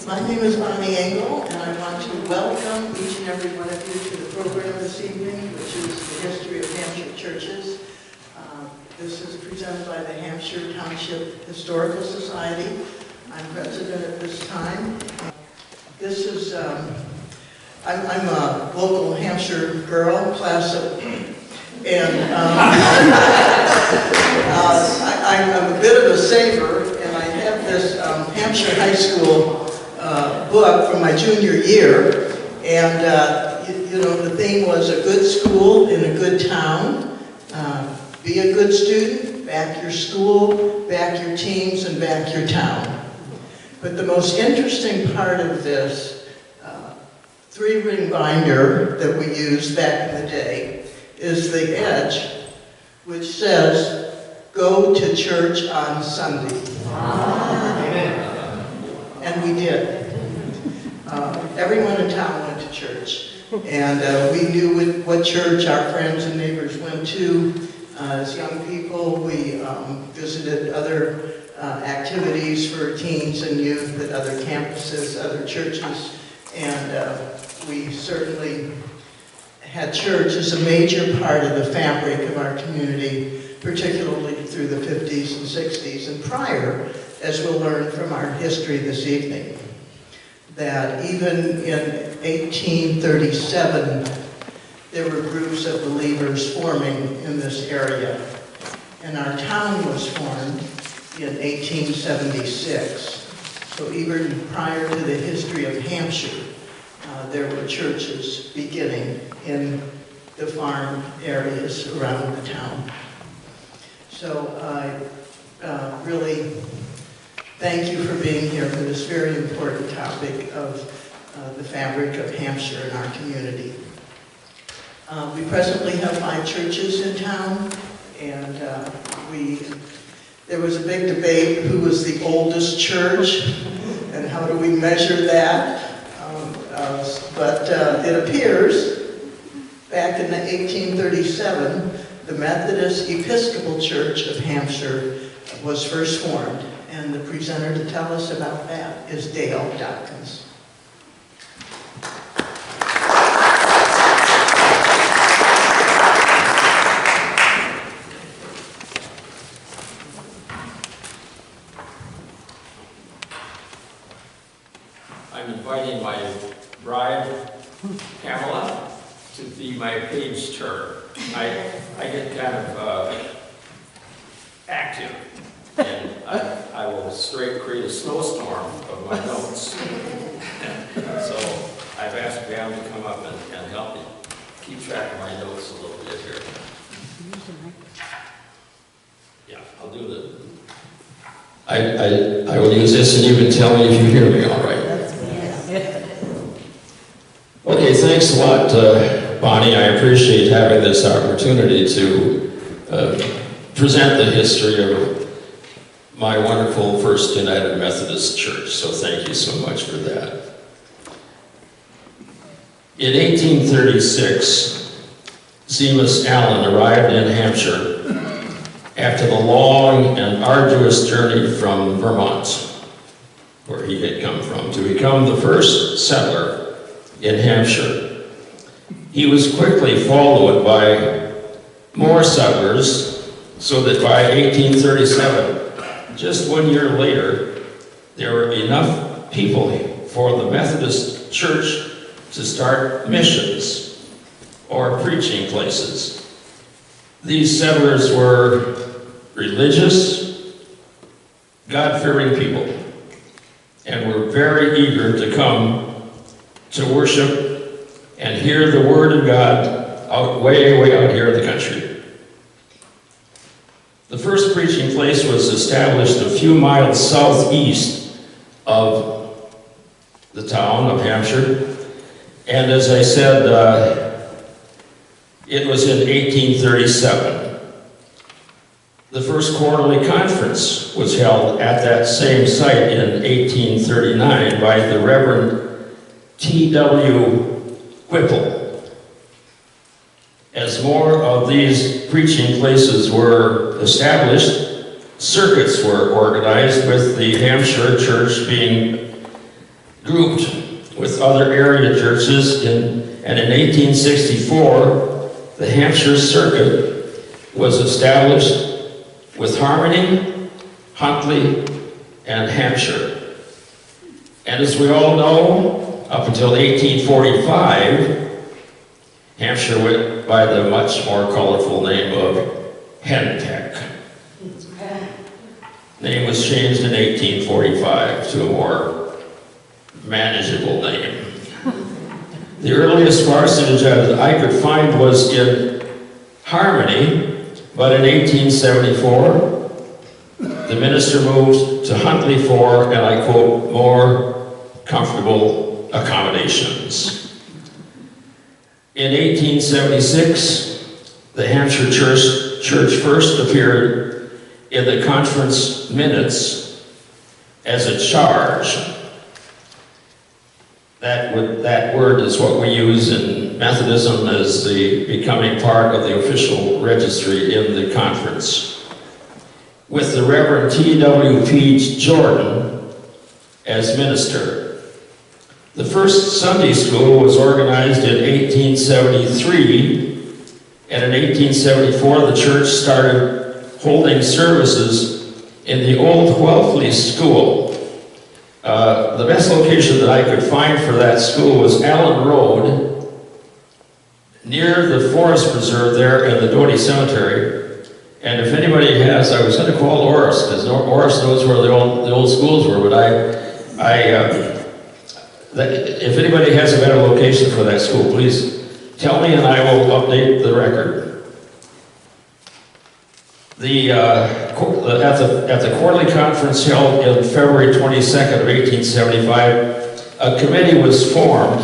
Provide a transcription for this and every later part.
My name is Engel, and I want to welcome each and every one of you to the program this evening, which is the history of Hampshire churches. This is presented by the Hampshire Township Historical Society. I'm president at this time. This is, I'm a local Hampshire girl, class of, and I'm a bit of a saver, and I have this Hampshire High School book from my junior year, and you know, the theme was a good school in a good town. Be a good student, back your school, back your teams, and back your town. But the most interesting part of this three-ring binder that we used back in the day is the edge, which says, "Go to church on Sunday." Amen. And we did. Everyone in town went to church, and we knew what church our friends and neighbors went to. As young people, we visited other activities for teens and youth at other campuses, other churches, and we certainly had church as a major part of the fabric of our community, particularly through the 50s and 60s and prior, as we'll learn from our history this evening. That even in 1837, there were groups of believers forming in this area. And our town was formed in 1876. So even prior to the history of Hampshire, there were churches beginning in the farm areas around the town. So I really thank you for being here for this very important topic of the fabric of Hampshire and our community. We presently have 5 churches in town, and there was a big debate who was the oldest church and how do we measure that. But it appears back in 1837, the Methodist Episcopal Church of Hampshire was first formed, and the presenter to tell us about that is Dale Dopkins. I'm inviting my bride, Pamela, to be my page turner. I get kind of active, and I will create a snowstorm of my notes. So I've asked Pam to come up and help me keep track of my notes a little bit here. Yeah, I'll do the... I will use this, and you can tell me if you hear me all right. Okay, thanks a lot, Bonnie. I appreciate having this opportunity to present the history of my wonderful First United Methodist Church, so thank you so much for that. In 1836, Zemus Allen arrived in Hampshire after the long and arduous journey from Vermont, where he had come from, to become the first settler in Hampshire. He was quickly followed by more settlers, so that by 1837, just 1 year later, there were enough people for the Methodist Church to start missions or preaching places. These settlers were religious, God-fearing people, and were very eager to come to worship and hear the Word of God way out here in the country. The first preaching place was established a few miles southeast of the town of Hampshire, and as I said, it was in 1837. The first quarterly conference was held at that same site in 1839 by the Reverend T.W. Whipple. As more of these preaching places were established, circuits were organized, with the Hampshire Church being grouped with other area churches, and in 1864, the Hampshire Circuit was established with Harmony, Huntley, and Hampshire. And as we all know, up until 1845, Hampshire went by the much more colorful name of Henpeck. Name was changed in 1845 to a more manageable name. The earliest parsonage that I could find was in Harmony, but in 1874, the minister moved to Huntley for, and I quote, more comfortable accommodations. In 1876, the Hampshire Church first appeared in the conference minutes as a charge. That word is what we use in Methodism as the becoming part of the official registry in the conference, with the Reverend T.W.P. Jordan as minister. The first Sunday school was organized in 1873, and in 1874 the church started holding services in the old Whelpley School. The best location that I could find for that school was Allen Road, near the Forest Preserve there and the Doty Cemetery. And if anybody has, I was going to call Oris, because Oris knows where the old schools were, but if anybody has a better location for that school, please tell me and I will update the record. At the quarterly conference held in February 22nd of 1875, a committee was formed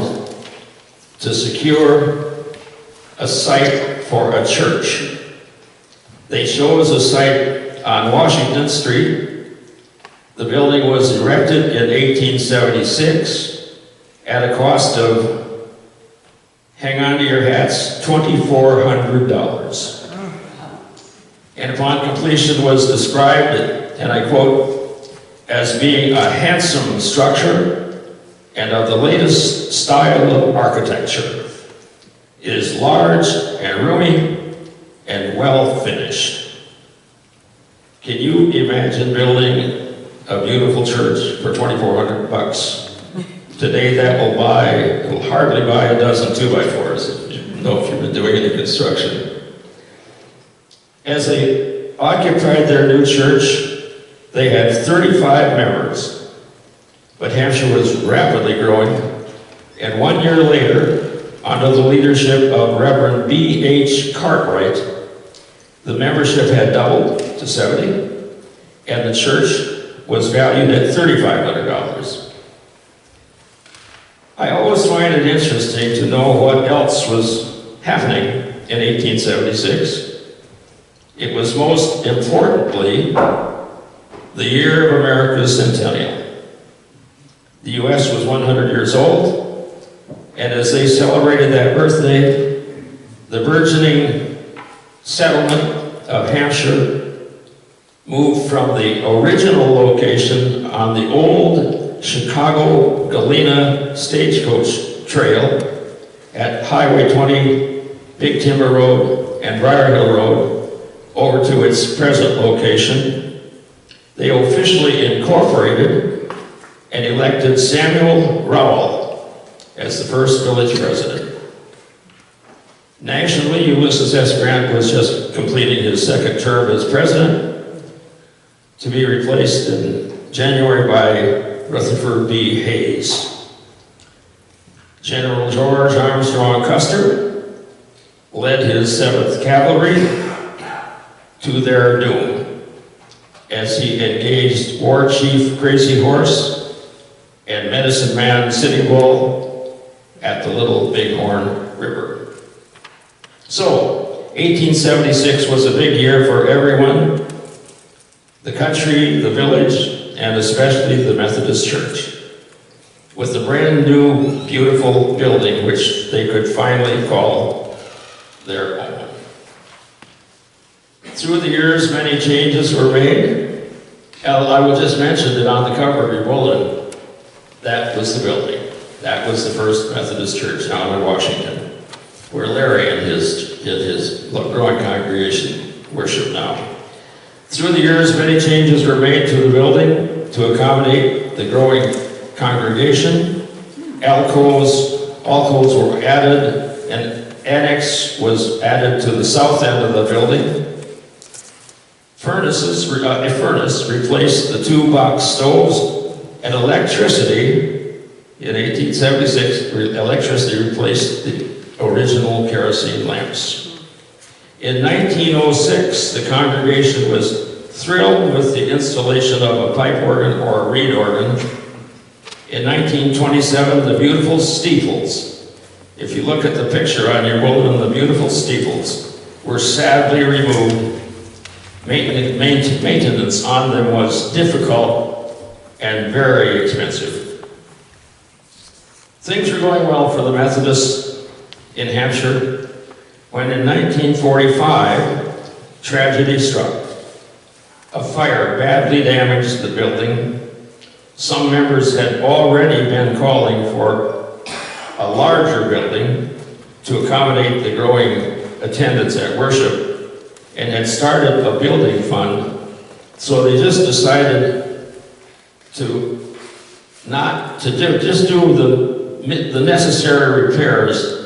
to secure a site for a church. They chose a site on Washington Street. The building was erected in 1876 at a cost of, hang on to your hats, $2,400. And upon completion was described, and I quote, as being a handsome structure and of the latest style of architecture. It is large and roomy and well finished. Can you imagine building a beautiful church for $2,400? Today that will hardly buy a dozen 2x4s, if you've been doing any construction. As they occupied their new church, they had 35 members, but Hampshire was rapidly growing, and 1 year later, under the leadership of Reverend B.H. Cartwright, the membership had doubled to 70, and the church was valued at $3,500. I always find it interesting to know what else was happening in 1876. It was most importantly the year of America's centennial. The U.S. was 100 years old, and as they celebrated that birthday, the burgeoning settlement of Hampshire moved from the original location on the old Chicago-Galena stagecoach trail at Highway 20, Big Timber Road, and Briar Hill Road over to its present location. They officially incorporated and elected Samuel Rowell as the first village president. Nationally, Ulysses S. Grant was just completing his second term as president, to be replaced in January by Rutherford B. Hayes. General George Armstrong Custer led his 7th Cavalry to their doom as he engaged War Chief Crazy Horse and Medicine Man Sitting Bull at the Little Bighorn River. So, 1876 was a big year for everyone, the country, the village, and especially the Methodist Church, with a brand new, beautiful building which they could finally call their own. Through the years, many changes were made. I will just mention that on the cover of your bulletin, that was the building. That was the First Methodist Church down in Washington, where Larry and his growing congregation worship now. Through the years, many changes were made to the building to accommodate the growing congregation. Alcoves were added, and annex was added to the south end of the building. A furnace replaced the two box stoves, and electricity, in 1876, electricity replaced the original kerosene lamps. In 1906, the congregation was thrilled with the installation of a pipe organ or a reed organ. In 1927, the beautiful steeples, if you look at the picture on your bulletin, the beautiful steeples were sadly removed. Maintenance on them was difficult and very expensive. Things were going well for the Methodists in Hampshire when in 1945, tragedy struck. A fire badly damaged the building. Some members had already been calling for a larger building to accommodate the growing attendance at worship, and had started a building fund, so they just decided to just do the necessary repairs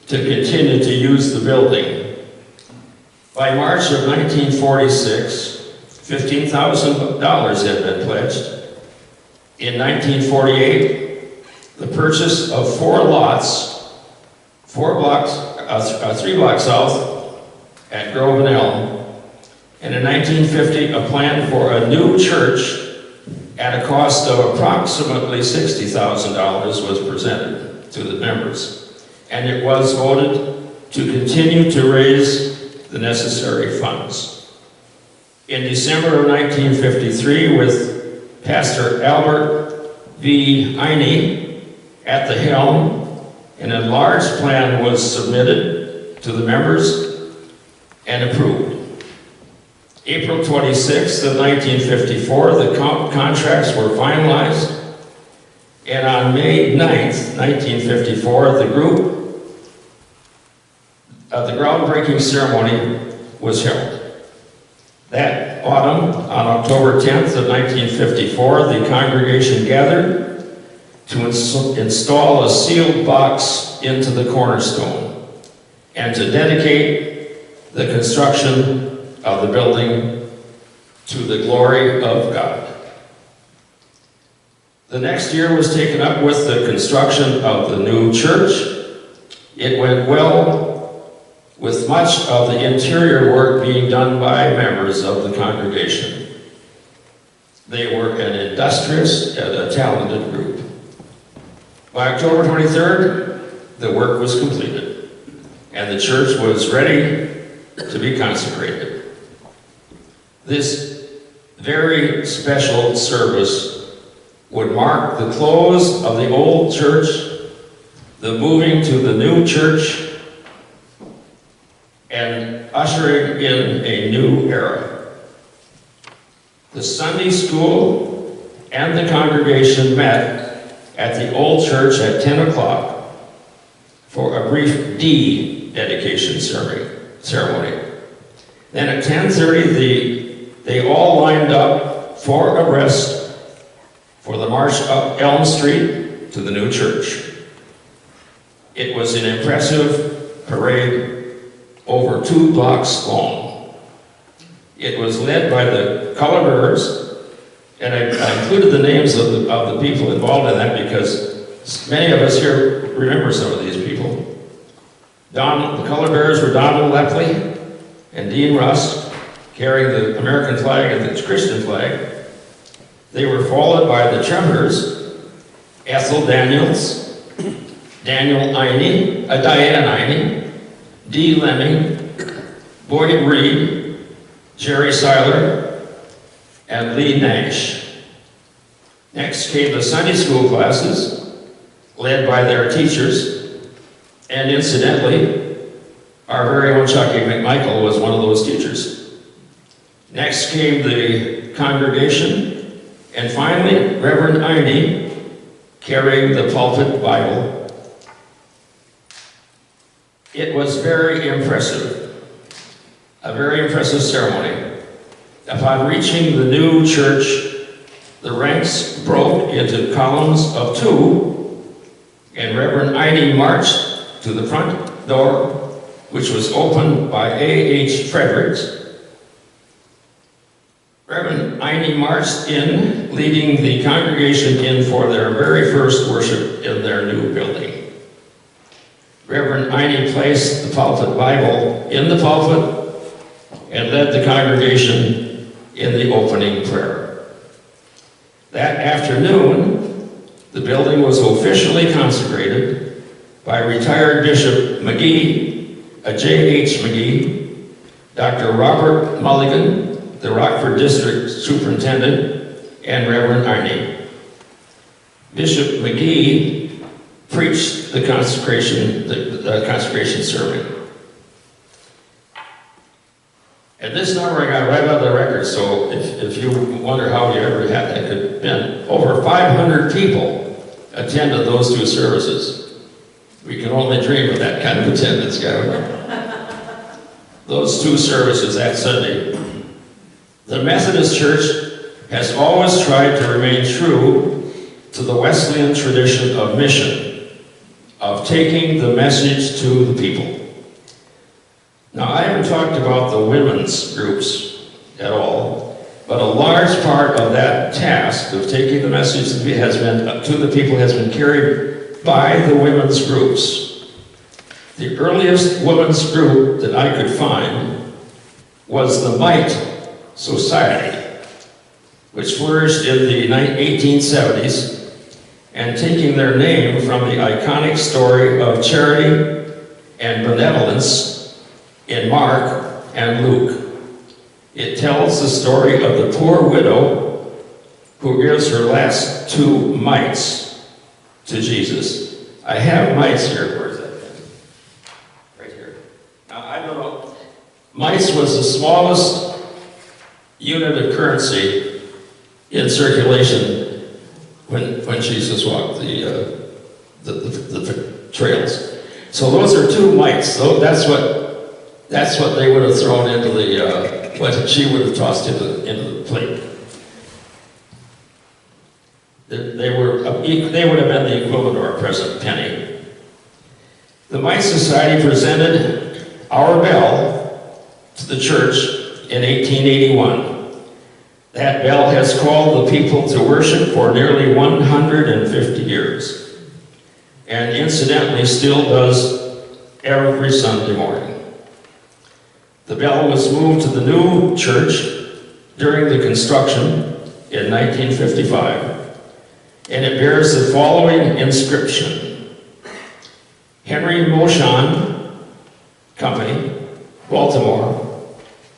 to continue to use the building. By March of 1946, $15,000 had been pledged. In 1948, the purchase of 4 lots, 3 blocks south at Grove and Elm, and in 1950, a plan for a new church at a cost of approximately $60,000 was presented to the members, and it was voted to continue to raise the necessary funds. In December of 1953, with Pastor Albert V. Eine at the helm, an enlarged plan was submitted to the members and approved. April 26th of 1954, the contracts were finalized, and on May 9th, 1954, the groundbreaking ceremony was held. That autumn, on October 10th of 1954, the congregation gathered to install a sealed box into the cornerstone and to dedicate the construction of the building to the glory of God. The next year was taken up with the construction of the new church. It went well, with much of the interior work being done by members of the congregation. They were an industrious and a talented group. By October 23rd, the work was completed, and the church was ready to be consecrated. This very special service would mark the close of the old church, the moving to the new church, and ushering in a new era. The Sunday school and the congregation met at the old church at 10 o'clock for a brief dedication ceremony. Then at 10:30, they all lined up 4 abreast for the march up Elm Street to the new church. It was an impressive parade over 2 blocks long. It was led by the color bearers, and I included the names of the people involved in that because many of us here remember some of these people. The color bearers were Donald Lepley and Dean Rusk, carrying the American flag and the Christian flag. They were followed by the trumpeters, Ethel Daniels, Diane Eine, Dee Lemming, Boyd Reed, Jerry Seiler, and Lee Nash. Next came the Sunday school classes, led by their teachers, and incidentally, our very own Chucky McMichael was one of those teachers. Next came the congregation, and finally, Reverend Eine carrying the pulpit Bible. It was very impressive, a very impressive ceremony. Upon reaching the new church, the ranks broke into columns of 2, and Reverend Ide marched to the front door, which was opened by A.H. Fredericks. Reverend Ide marched in, leading the congregation in for their very first worship in their new building. Reverend Ide placed the pulpit Bible in the pulpit and led the congregation in the opening prayer. That afternoon, the building was officially consecrated by retired Bishop McGee, J.H. McGee, Dr. Robert Mulligan, the Rockford District Superintendent, and Reverend Ide. Bishop McGee preached the consecration sermon. And this number I got right out of the record, so if you wonder how you ever had that, could have been over 500 people attended those 2 services. We can only dream of that kind of attendance, guy. Those 2 services that Sunday. The Methodist Church has always tried to remain true to the Wesleyan tradition of mission, of taking the message to the people. Now, I haven't talked about the women's groups at all, but a large part of that task of taking the message to the people has been carried by the women's groups. The earliest women's group that I could find was the Mite Society, which flourished in the 1870s, and taking their name from the iconic story of charity and benevolence in Mark and Luke. It tells the story of the poor widow who gives her last 2 mites to Jesus. I have mites here. Where's that? Right here. Now, I don't know. Mites was the smallest unit of currency in circulation when Jesus walked the trails. So those are 2 mites. So that's what they would have thrown into the what she would have tossed into the plate. They would have been the equivalent of our present penny. The Mite Society presented our bell to the church in 1881. That bell has called the people to worship for nearly 150 years, and incidentally still does every Sunday morning. The bell was moved to the new church during the construction in 1955, and it bears the following inscription: Henry Moshon Company, Baltimore,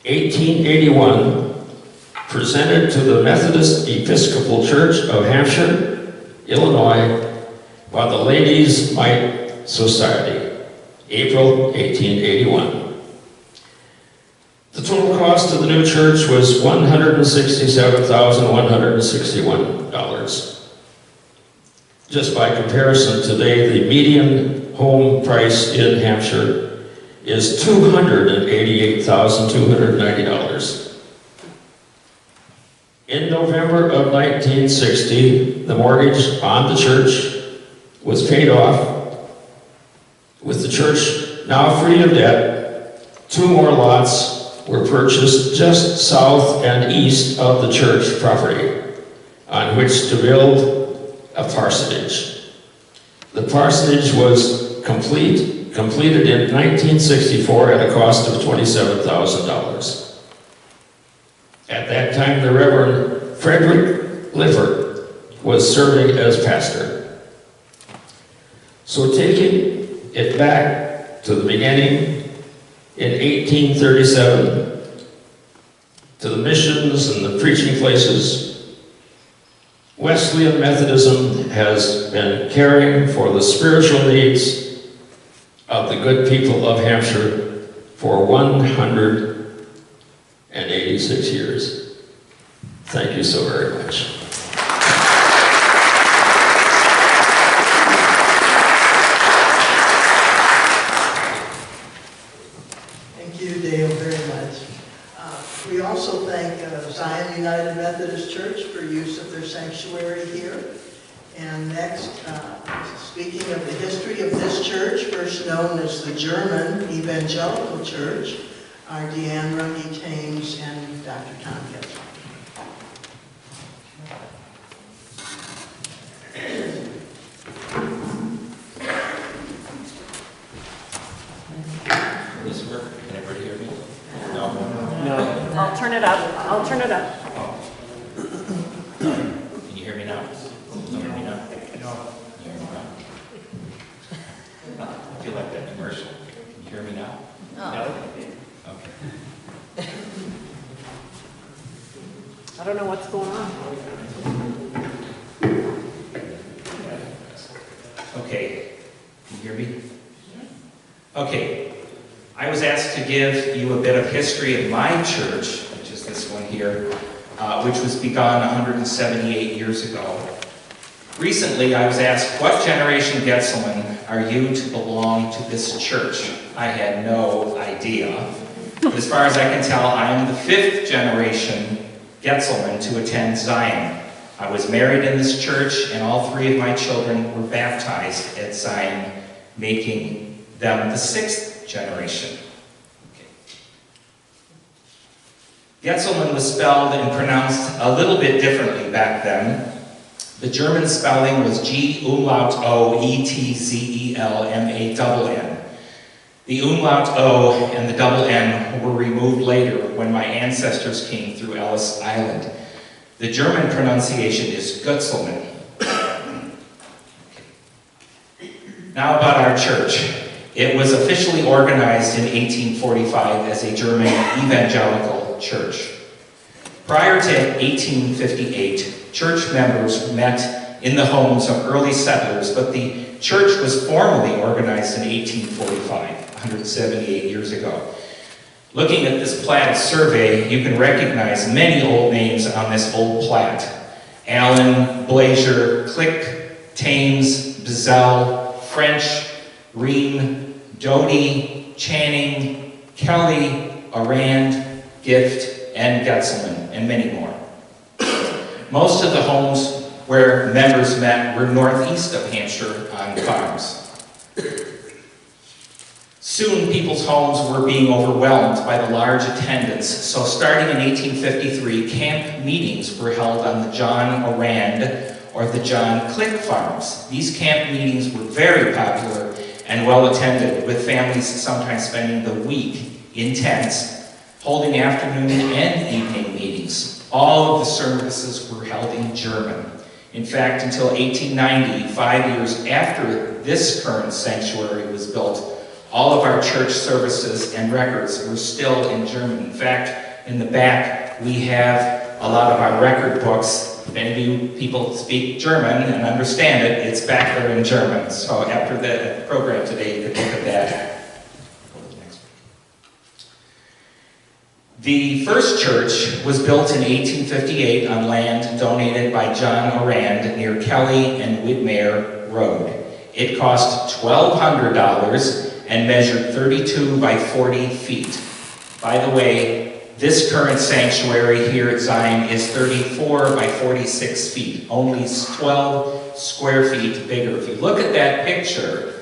1881, presented to the Methodist Episcopal Church of Hampshire, Illinois, by the Ladies' Mite Society, April 1881. The total cost of the new church was $167,161. Just by comparison, today the median home price in Hampshire is $288,290. In November of 1960, the mortgage on the church was paid off, with the church now free of debt. 2 more lots were purchased just south and east of the church property, on which to build a parsonage. The parsonage was completed in 1964 at a cost of $27,000. At that time, the Reverend Frederick Lifford was serving as pastor. So taking it back to the beginning, in 1837, to the missions and the preaching places, Wesleyan Methodism has been caring for the spiritual needs of the good people of Hampshire for 186 years. Thank you so very much. United Methodist Church for use of their sanctuary here. And next, speaking of the history of this church, first known as the German Evangelical Church, are Deanne Runge-Thames and Dr. Tom Getzelman. Will this work? Can everybody hear me? No? No. I'll turn it up. I'll turn it up. Can you hear me now? Can you hear me now? No. Can you hear me now? I feel like that commercial. Can you hear me now? No. Okay. I don't know what's going on. Okay. Can you hear me? Okay. I was asked to give you a bit of history of my church, which is this one here, which was begun 178 years ago. Recently, I was asked, what generation Getzelman are you to belong to this church? I had no idea. But as far as I can tell, I am the 5th generation Getzelman to attend Zion. I was married in this church, and all 3 of my children were baptized at Zion, making them the 6th generation. Okay. Getzelman was spelled and pronounced a little bit differently back then. The German spelling was G-U-E-T-Z-E-L-M-A-N-N. The umlaut O and the double N were removed later when my ancestors came through Ellis Island. The German pronunciation is Getzelman. Now about our church. It was officially organized in 1845 as a German evangelical church. Prior to 1858, church members met in the homes of early settlers, but the church was formally organized in 1845, 178 years ago. Looking at this plat survey, you can recognize many old names on this old plat. Allen, Blazer, Click, Thames, Bizel, French, Ream, Doty, Channing, Kelly, Arand, Gift, and Getzelman, and many more. Most of the homes where members met were northeast of Hampshire on farms. Soon, people's homes were being overwhelmed by the large attendance, so starting in 1853, camp meetings were held on the John Arand or the John Click farms. These camp meetings were very popular and well attended, with families sometimes spending the week in tents, holding afternoon and evening meetings. All of the services were held in German. In fact, until 1890, 5 years after this current sanctuary was built, all of our church services and records were still in German. In fact, in the back, we have a lot of our record books. If any of you people speak German and understand it, it's back there in German. So after the program today, you can look at that. The first church was built in 1858 on land donated by John Arand near Kelly and Widmere Road. It cost $1,200 and measured 32 by 40 feet. By the way, this current sanctuary here at Zion is 34 by 46 feet, only 12 square feet bigger. If you look at that picture,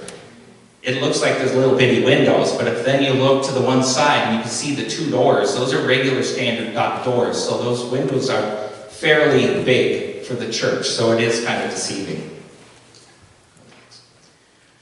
it looks like there's little bitty windows, but if then you look to the one side and you can see the 2 doors, those are regular standard doors, so those windows are fairly big for the church, so it is kind of deceiving.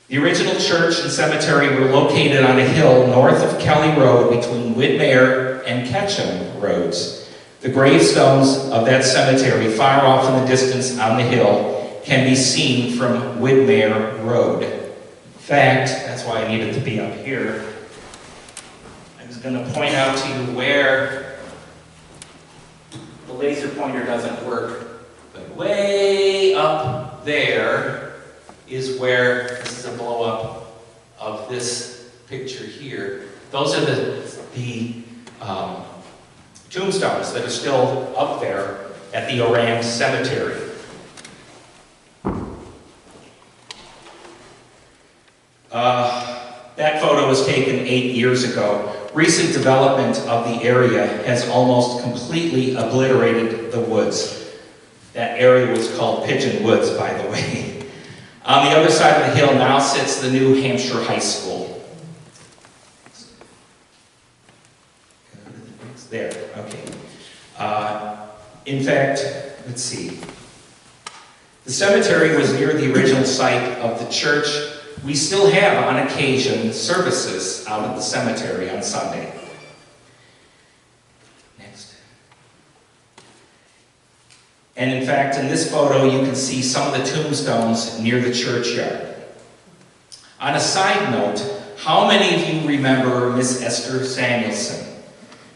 The original church and cemetery were located on a hill north of Kelly Road between Widmere and Ketchum Roads. The gravestones of that cemetery, far off in the distance on the hill, can be seen from Widmere Road. In fact, that's why I needed to be up here. I was going to point out to you where the laser pointer doesn't work, but way up there is where, this is a blow-up of this picture here. Those are the tombstones that are still up there at the Arand Cemetery. That photo was taken 8 years ago. recent development of the area has almost completely obliterated the woods. That area was called Pigeon Woods, by the way. On the other side of the hill now sits the new Hampshire High School. It's there, okay. In fact, let's see. The cemetery was near the original site of the church. We still have, on occasion, services out at the cemetery on Sunday. Next. And in fact, in this photo, you can see some of the tombstones near the churchyard. On a side note, how many of you remember Miss Esther Samuelson?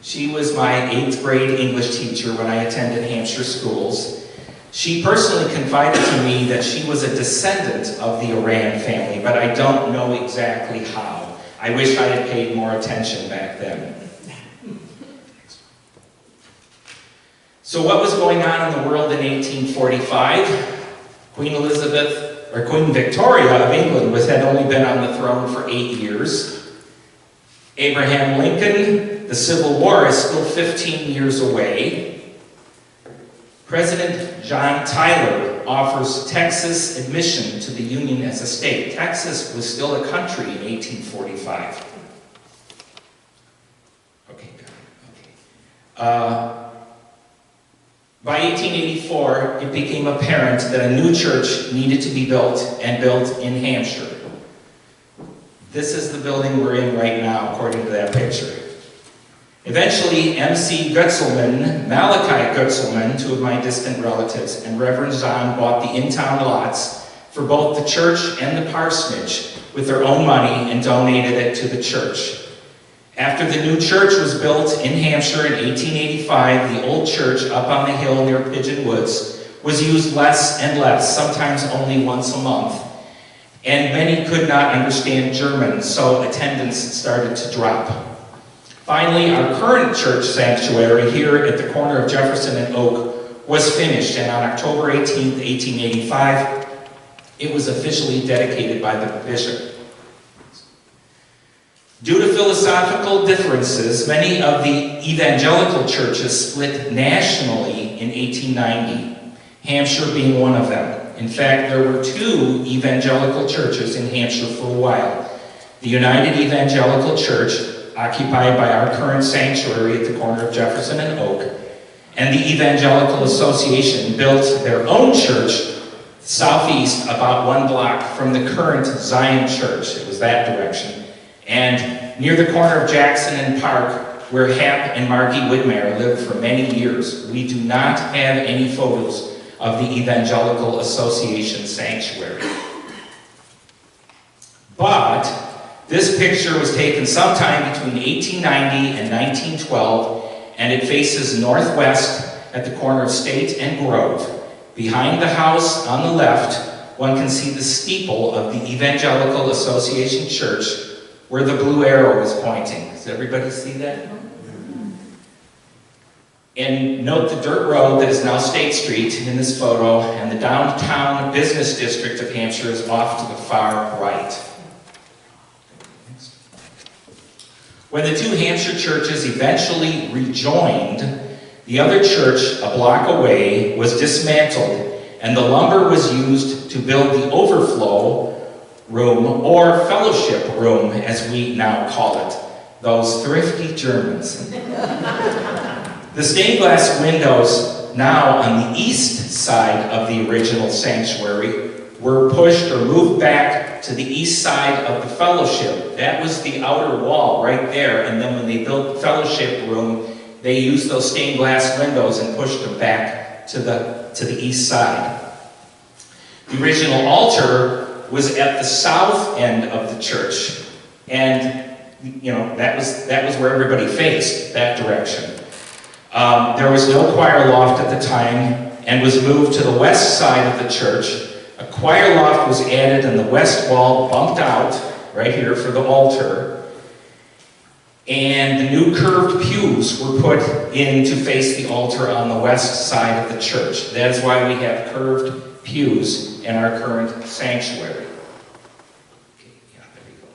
She was my 8th grade English teacher when I attended Hampshire schools. She personally confided to me that she was a descendant of the Oran family, but I don't know exactly how. I wish I had paid more attention back then. So what was going on in the world in 1845? Queen Elizabeth, or Queen Victoria of England had only been on the throne for 8 years. Abraham Lincoln, the Civil War is still 15 years away. President John Tyler offers Texas admission to the Union as a state. Texas was still a country in 1845. Okay, got it. Okay. By 1884, it became apparent that a new church needed to be built, and built in Hampshire. This is the building we're in right now, according to that picture. Eventually, M.C. Getzelman, Malachi Getzelman, two of my distant relatives, and Reverend Zahn bought the in-town lots for both the church and the parsonage with their own money and donated it to the church. After the new church was built in Hampshire in 1885, the old church up on the hill near Pigeon Woods was used less and less, sometimes only once a month. And many could not understand German, so attendance started to drop. Finally, our current church sanctuary here at the corner of Jefferson and Oak was finished, and on October 18, 1885, it was officially dedicated by the bishop. Due to philosophical differences, many of the evangelical churches split nationally in 1890, Hampshire being one of them. In fact, there were 2 evangelical churches in Hampshire for a while. The United Evangelical Church, occupied by our current sanctuary at the corner of Jefferson and Oak, and the Evangelical Association built their own church southeast about 1 block from the current Zion Church. It was that direction. And near the corner of Jackson and Park, where Hap and Margie Whitmire lived for many years. We do not have any photos of the Evangelical Association sanctuary. But this picture was taken sometime between 1890 and 1912, and it faces northwest at the corner of State and Grove. Behind the house on the left, one can see the steeple of the Evangelical Association Church where the blue arrow is pointing. Does everybody see that? And note the dirt road that is now State Street in this photo, and the downtown business district of Hampshire is off to the far right. When the 2 Hampshire churches eventually rejoined, the other church a block away was dismantled, and the lumber was used to build the overflow room, or fellowship room as we now call it. Those thrifty Germans. The stained glass windows now on the east side of the original sanctuary were pushed or moved back to the east side of the fellowship. That was the outer wall right there, and then when they built the fellowship room, they used those stained glass windows and pushed them back to the east side. The original altar was at the south end of the church, and that was where everybody faced, that direction. There was no choir loft at the time, and was moved to the west side of the church. A choir loft was added, and the west wall bumped out right here for the altar. And the new curved pews were put in to face the altar on the west side of the church. That is why we have curved pews in our current sanctuary. Okay, yeah, there we go.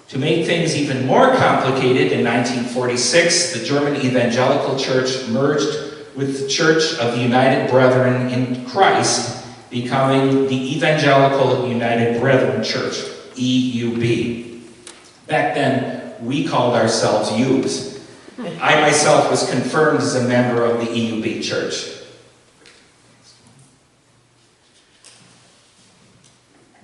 To make things even more complicated, in 1946, the German Evangelical Church merged with the Church of the United Brethren in Christ, becoming the Evangelical United Brethren Church, EUB. Back then, we called ourselves Ubes. I myself was confirmed as a member of the EUB Church.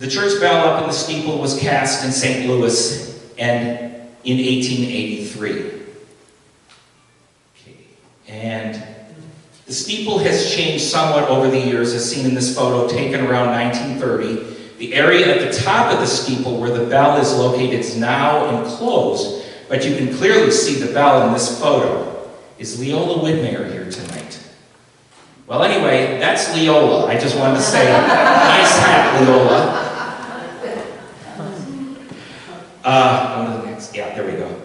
The church bell up in the steeple was cast in St. Louis and in 1883. Okay. And the steeple has changed somewhat over the years, as seen in this photo taken around 1930. The area at the top of the steeple where the bell is located is now enclosed, but you can clearly see the bell in this photo. Is Leola Widmer here tonight? Well, anyway, that's Leola. I just wanted to say, nice hat, Leola. On to the next. Yeah, there we go.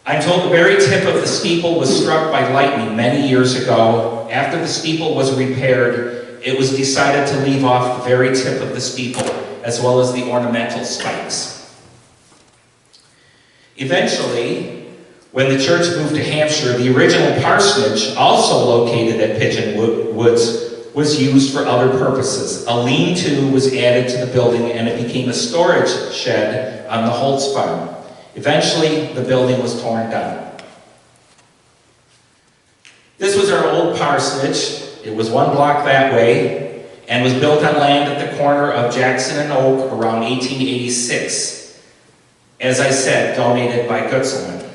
I'm told the very tip of the steeple was struck by lightning many years ago. After the steeple was repaired, it was decided to leave off the very tip of the steeple, as well as the ornamental spikes. Eventually, when the church moved to Hampshire, the original parsonage, also located at Pigeon Woods, was used for other purposes. A lean-to was added to the building, and it became a storage shed on the Holtz farm. Eventually, the building was torn down. This was our old parsonage. It was one block that way, and was built on land at the corner of Jackson and Oak around 1886. As I said, donated by Getzelman.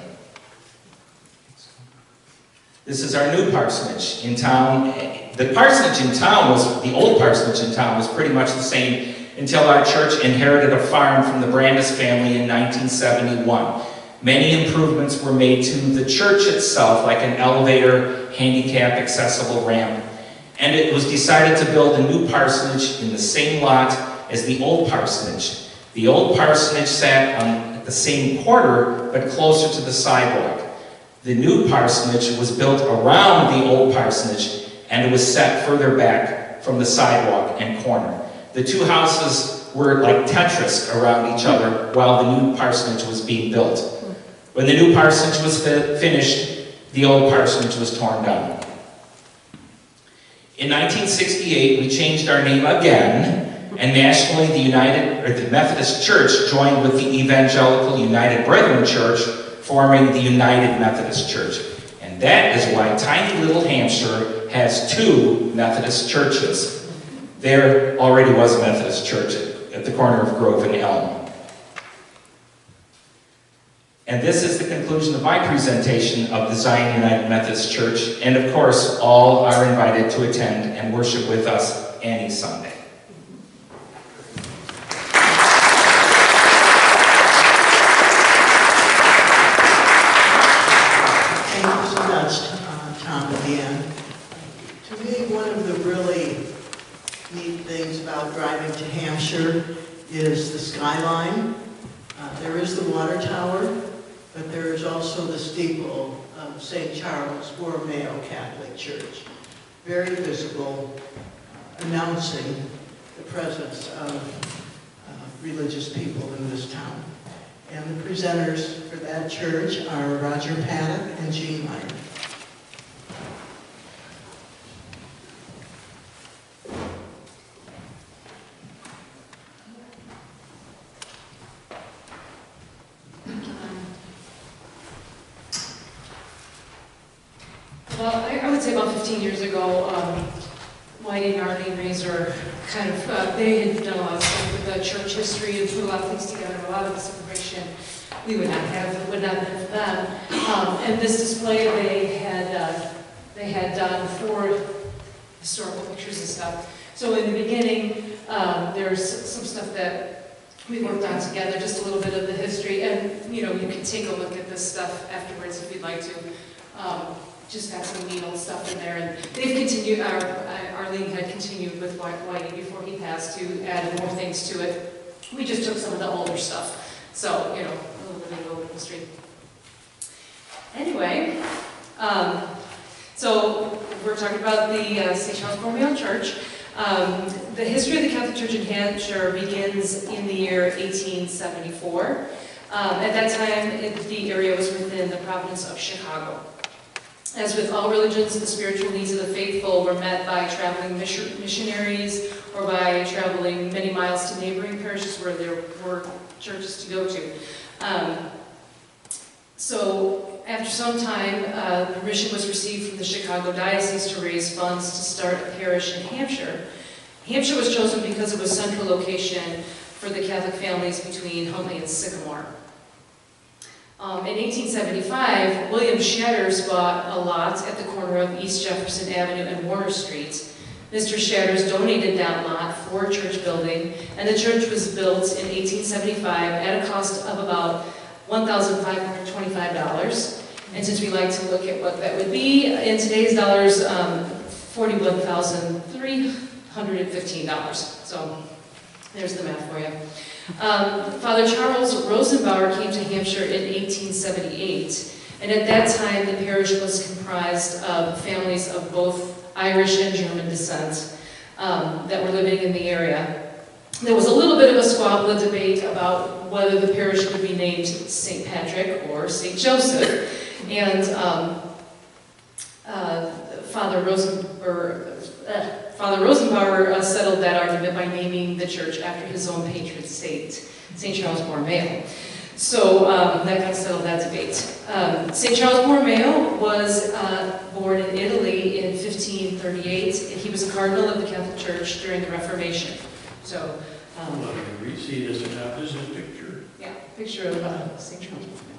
This is our new parsonage in town. The parsonage in town the old parsonage in town was pretty much the same until our church inherited a farm from the Brandis family in 1971. Many improvements were made to the church itself, like an elevator, handicap accessible ramp, and it was decided to build a new parsonage in the same lot as the old parsonage. The old parsonage sat on the same corner, but closer to the sidewalk. The new parsonage was built around the old parsonage, and it was set further back from the sidewalk and corner. The two houses were like Tetris around each other while the new parsonage was being built. When the new parsonage was finished, the old parsonage was torn down. In 1968, we changed our name again, and nationally the Methodist Church joined with the Evangelical United Brethren Church, forming the United Methodist Church. And that is why tiny little Hampshire has two Methodist churches. There already was a Methodist church at the corner of Grove and Elm. And this is the conclusion of my presentation of the Zion United Methodist Church. And of course, all are invited to attend and worship with us any Sunday. Thank you so much, Tom and Deanne. To me, one of the really neat things about driving to Hampshire is the skyline. There is the water tower, but there is also the steeple of St. Charles Borromeo Catholic Church. Very visible, announcing the presence of religious people in this town. And the presenters for that church are Roger Paddock and Jean Meyer. Well, I would say about 15 years ago, Whitey and Arlene Razor kind of, they had done a lot of stuff with the church history and put a lot of things together, a lot of this information we would not have, it would not have been for them. And this display they had done for historical pictures and stuff. So in the beginning, there's some stuff that we worked on together, just a little bit of the history, and you can take a look at this stuff afterwards if you'd like to. Just got some neat old stuff in there, and they've continued, Arlene had continued with Whitey before he passed to add more things to it. We just took some of the older stuff, so, a little bit of history. Anyway, so we're talking about the St. Charles Borromeo Church. The history of the Catholic Church in Hampshire begins in the year 1874. At that time, the area was within the province of Chicago. As with all religions, the spiritual needs of the faithful were met by traveling missionaries or by traveling many miles to neighboring parishes where there were churches to go to. So after some time, permission was received from the Chicago Diocese to raise funds to start a parish in Hampshire. Hampshire was chosen because it was a central location for the Catholic families between Huntley and Sycamore. In 1875, William Shatters bought a lot at the corner of East Jefferson Avenue and Warner Street. Mr. Shatters donated that lot for church building, and the church was built in 1875 at a cost of about $1,525. And since we like to look at what that would be, in today's dollars, $41,315. So there's the math for you. Father Charles Rosenbauer came to Hampshire in 1878, and at that time the parish was comprised of families of both Irish and German descent that were living in the area. There was a little bit of a squabble, a debate about whether the parish would be named St. Patrick or St. Joseph, and Father Rosenbauer settled that argument by naming the church after his own patron saint, St. Charles Borromeo. So that kind of settled that debate. St. Charles Borromeo was born in Italy in 1538, and he was a cardinal of the Catholic Church during the Reformation. So, we see this in this picture. yeah, picture of St. Charles Borromeo.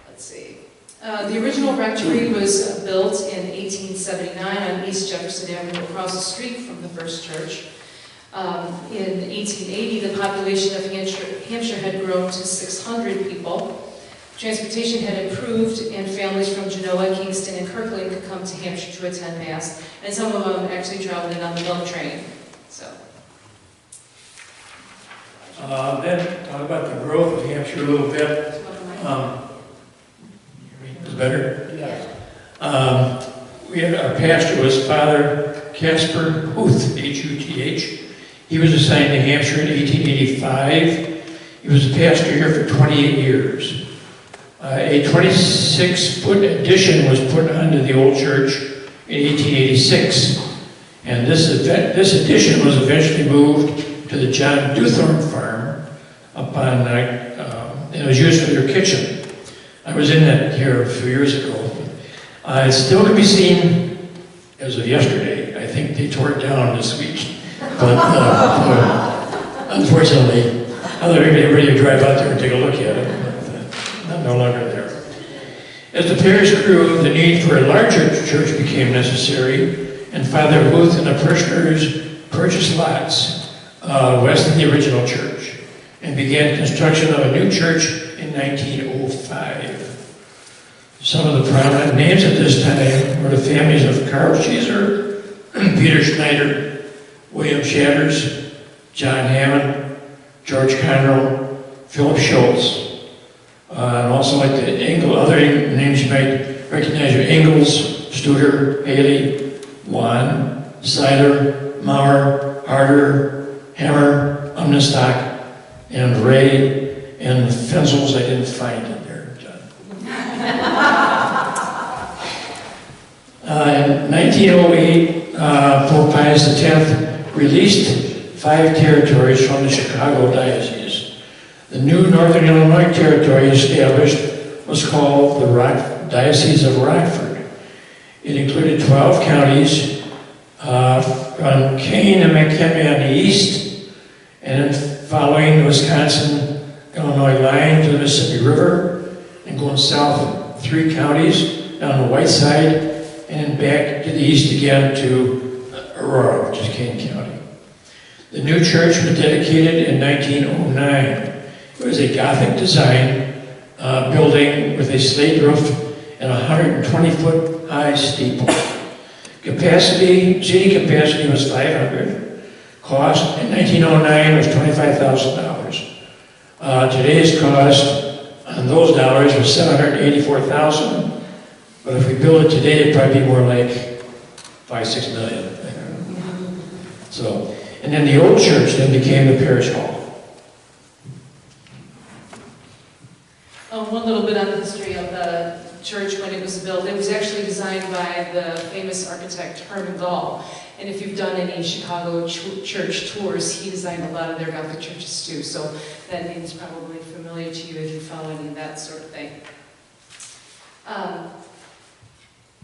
Let's see. The original rectory was built in 1879 on East Jefferson Avenue across the street from the first church. In 1880, the population of Hampshire had grown to 600 people. Transportation had improved, and families from Genoa, Kingston, and Kirkland could come to Hampshire to attend Mass, and some of them actually traveled in on the milk train. So. Then talk about the growth of Hampshire a little bit. Is it better? Yeah. We had our pastor was Father Casper Huth, H-U-T-H. He was assigned to Hampshire in 1885. He was a pastor here for 28 years. A 26-foot addition was put onto the old church in 1886. And this addition was eventually moved to the John Dewthorne farm upon, and it was used for their kitchen. I was in that here a few years ago. It still can be seen as of yesterday. I think they tore it down this week. But unfortunately, everybody ready to drive out there and take a look at it. But, no longer there. As the parish grew, the need for a larger church became necessary, and Father Huth and the parishioners purchased lots west of the original church and began construction of a new church in 1905. Some of the prominent names at this time were the families of Carl Cheeser, Peter Schneider, William Shatters, John Hammond, George Conroe, Philip Schultz, and also like the Engel, other names you might recognize are Engels, Studer, Haley, Wan, Siler, Maurer, Harder, Hammer, Umnestock, and Ray, and Fenzels I didn't find in there, John. In 1908, Pope Pius X released 5 territories from the Chicago Diocese. The new Northern Illinois territory established was called the Diocese of Rockford. It included 12 counties from Kane and McHenry on the east, and then following the Wisconsin-Illinois line to the Mississippi River, and going south 3 counties down the White Side, and then back to the east again to Aurora, which is Kane County. The new church was dedicated in 1909. It was a Gothic design building with a slate roof and a 120-foot high steeple. Seating capacity was 500. Cost in 1909 was $25,000. Today's cost on those dollars was $784,000. But if we build it today, it'd probably be more like $5-6 million. So, and then the old church then became the parish hall. One little bit on the history of the church when it was built. It was actually designed by the famous architect Engel. And if you've done any Chicago church tours, he designed a lot of their Gothic churches too. So that name is probably familiar to you if you follow any of that sort of thing.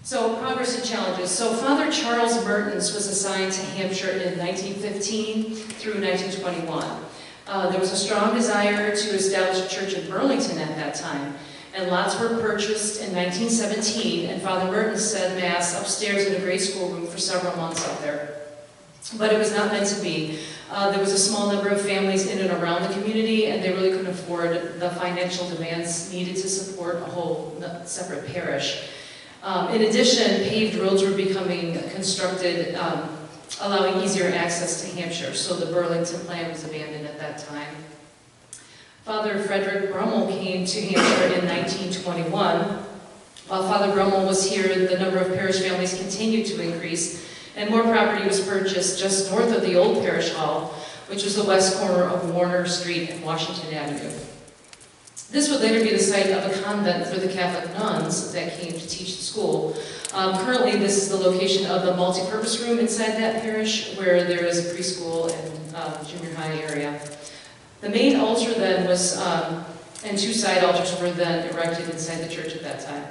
So progress and challenges. So Father Charles Mertens was assigned to Hampshire in 1915 through 1921. There was a strong desire to establish a church in Burlington at that time, and lots were purchased in 1917, and Father Mertens said Mass upstairs in a grade schoolroom for several months up there. But it was not meant to be. There was a small number of families in and around the community, and they really couldn't afford the financial demands needed to support a whole separate parish. In addition, paved roads were becoming constructed, allowing easier access to Hampshire, so the Burlington plan was abandoned at that time. Father Frederick Brummel came to Hampshire in 1921. While Father Brummel was here, the number of parish families continued to increase, and more property was purchased just north of the old parish hall, which was the west corner of Warner Street and Washington Avenue. This would later be the site of a convent for the Catholic nuns that came to teach the school. Currently, this is the location of the multi-purpose room inside that parish, where there is a preschool and junior high area. The main altar then was, and two side altars were then erected inside the church at that time.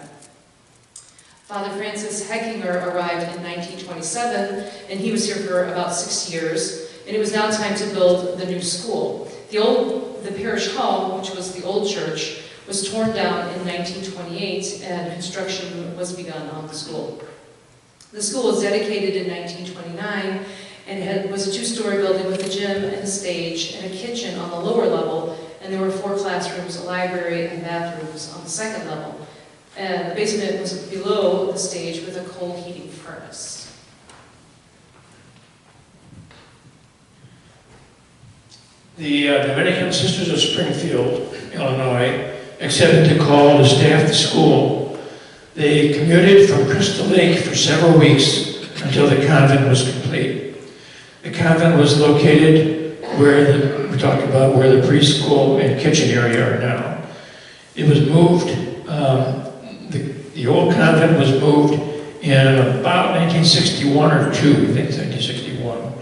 Father Francis Heckinger arrived in 1927, and he was here for about 6 years, and it was now time to build the new school. The parish hall, which was the old church, was torn down in 1928, and construction was begun on the school. The school was dedicated in 1929, and it was a two-story building with a gym and a stage and a kitchen on the lower level, and there were 4 classrooms, a library, and bathrooms on the second level. And the basement was below the stage with a coal heating furnace. The Dominican Sisters of Springfield, Illinois, accepted the call to staff the school. They commuted from Crystal Lake for several weeks until the convent was complete. The convent was located where we talked about where the preschool and kitchen area are now. It was moved, the old convent was moved in about 1961 or 2, I think it's 1961,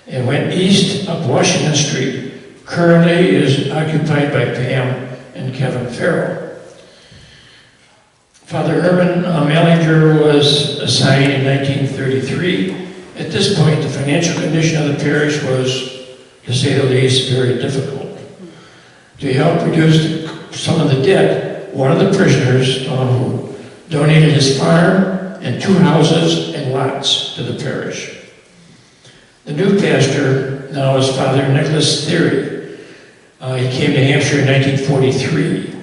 and went east up Washington Street. Currently is occupied by Pam and Kevin Farrell. Father Herman Mellinger was assigned in 1933. At this point, the financial condition of the parish was, to say the least, very difficult. To help reduce some of the debt, one of the parishioners, who donated his farm and 2 houses and lots to the parish. The new pastor now is Father Nicholas Theory. He came to Hampshire in 1943.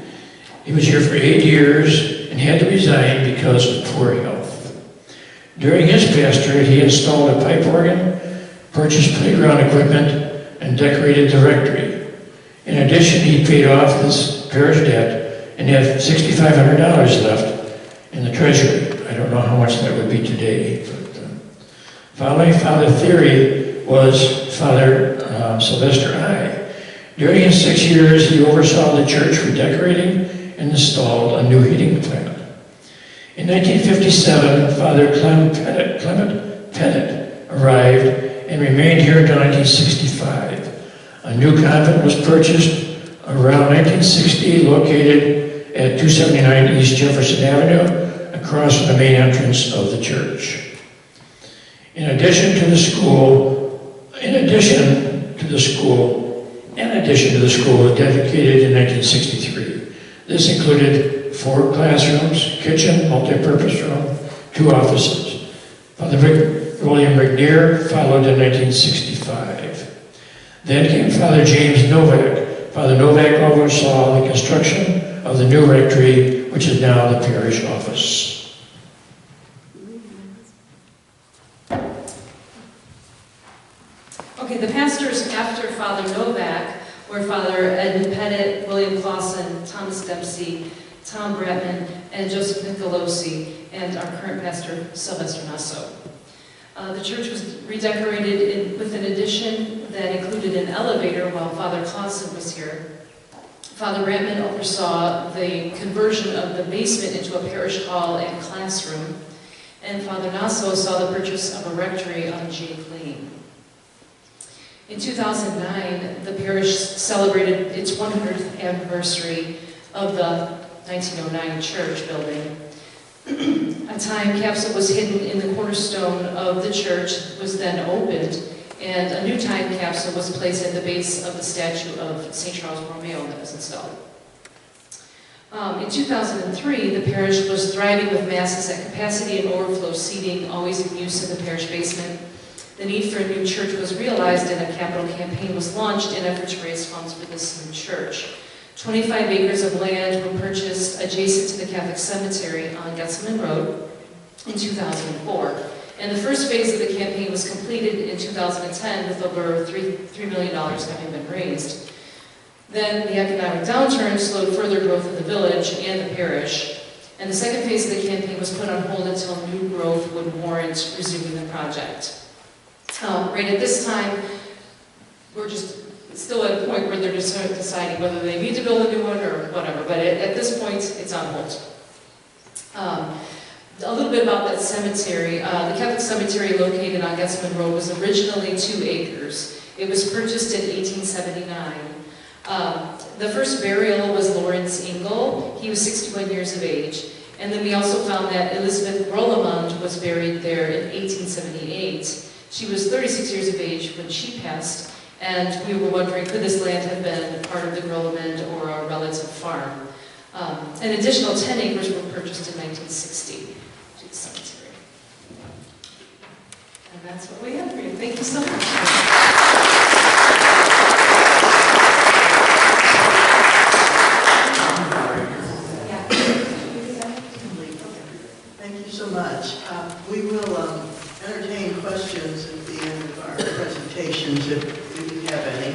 He was here for 8 years and had to resign because of poor health. During his pastorate, he installed a pipe organ, purchased playground equipment, and decorated the rectory. In addition, he paid off his parish debt and had $6,500 left in the treasury. I don't know how much that would be today. But, following Father Theory was Father Sylvester I. During his 6 years, he oversaw the church redecorating and installed a new heating plant. In 1957, Father Clement Pettit arrived and remained here until 1965. A new convent was purchased around 1960, located at 279 East Jefferson Avenue, across from the main entrance of the church. In addition to the school was dedicated in 1963. This included 4 classrooms, kitchen, multi-purpose room, 2 offices. Father William McNear followed in 1965. Then came Father James Novak. Father Novak oversaw the construction of the new rectory, which is now the parish office. Okay, the pastors after Father Novak were Father Edmund Pettit, William Clausen, Thomas Dempsey, Tom Bratman, and Joseph Nicolosi, and our current pastor, Sylvester Nasso. The church was redecorated with an addition that included an elevator while Father Clausen was here. Father Brantman oversaw the conversion of the basement into a parish hall and classroom, and Father Nasso saw the purchase of a rectory on Jake Lane. In 2009, the parish celebrated its 100th anniversary of the 1909 church building. A time capsule was hidden in the cornerstone of the church, was then opened, and a new time capsule was placed at the base of the statue of St. Charles Borromeo that was installed. In 2003, the parish was thriving with masses at capacity and overflow seating, always in use in the parish basement. The need for a new church was realized and a capital campaign was launched in an effort to raise funds for this new church. 25 acres of land were purchased adjacent to the Catholic cemetery on Getzelman Road in 2004. And the first phase of the campaign was completed in 2010 with over $3 million having been raised. Then the economic downturn slowed further growth of the village and the parish. And the second phase of the campaign was put on hold until new growth would warrant resuming the project. Right at this time, we're just still at a point where they're just sort of deciding whether they need to build a new one or whatever, but at this point, it's on hold. A little bit about that cemetery. The Catholic cemetery located on Getzelman Road was originally 2 acres. It was purchased in 1879. The first burial was Lawrence Engel. He was 61 years of age. And then we also found that Elizabeth Rollemund was buried there in 1878. She was 36 years of age when she passed, and we were wondering, could this land have been part of the Rollemund or a relative farm? An additional 10 acres were purchased in 1960 to the cemetery. And that's what we have for you. Thank you so much. Thank you so much. We will entertain questions at the end of our presentations, if you have any,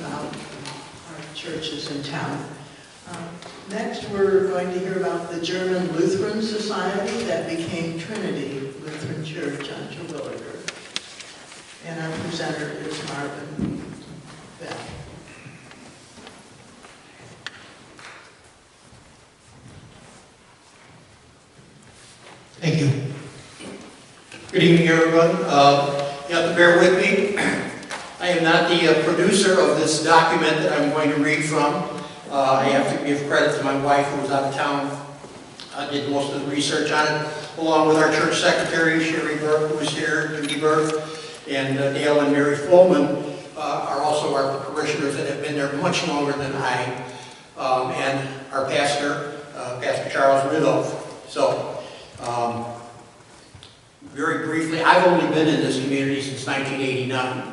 about our churches in town. Next, we're going to hear about the German Lutheran Society that became Trinity Lutheran Church on Terwilliger. And our presenter is Marv. Thank you. Good evening, everyone. You have to bear with me. I am not the producer of this document that I'm going to read from. I have to give credit to my wife, who was out of town. Did most of the research on it, along with our church secretary, Sherry Burke, who is here, Judy Burke, and Dale and Mary Fullman are also our parishioners that have been there much longer than I, and our pastor, Pastor Charles Ridolph. So, very briefly, I've only been in this community since 1989.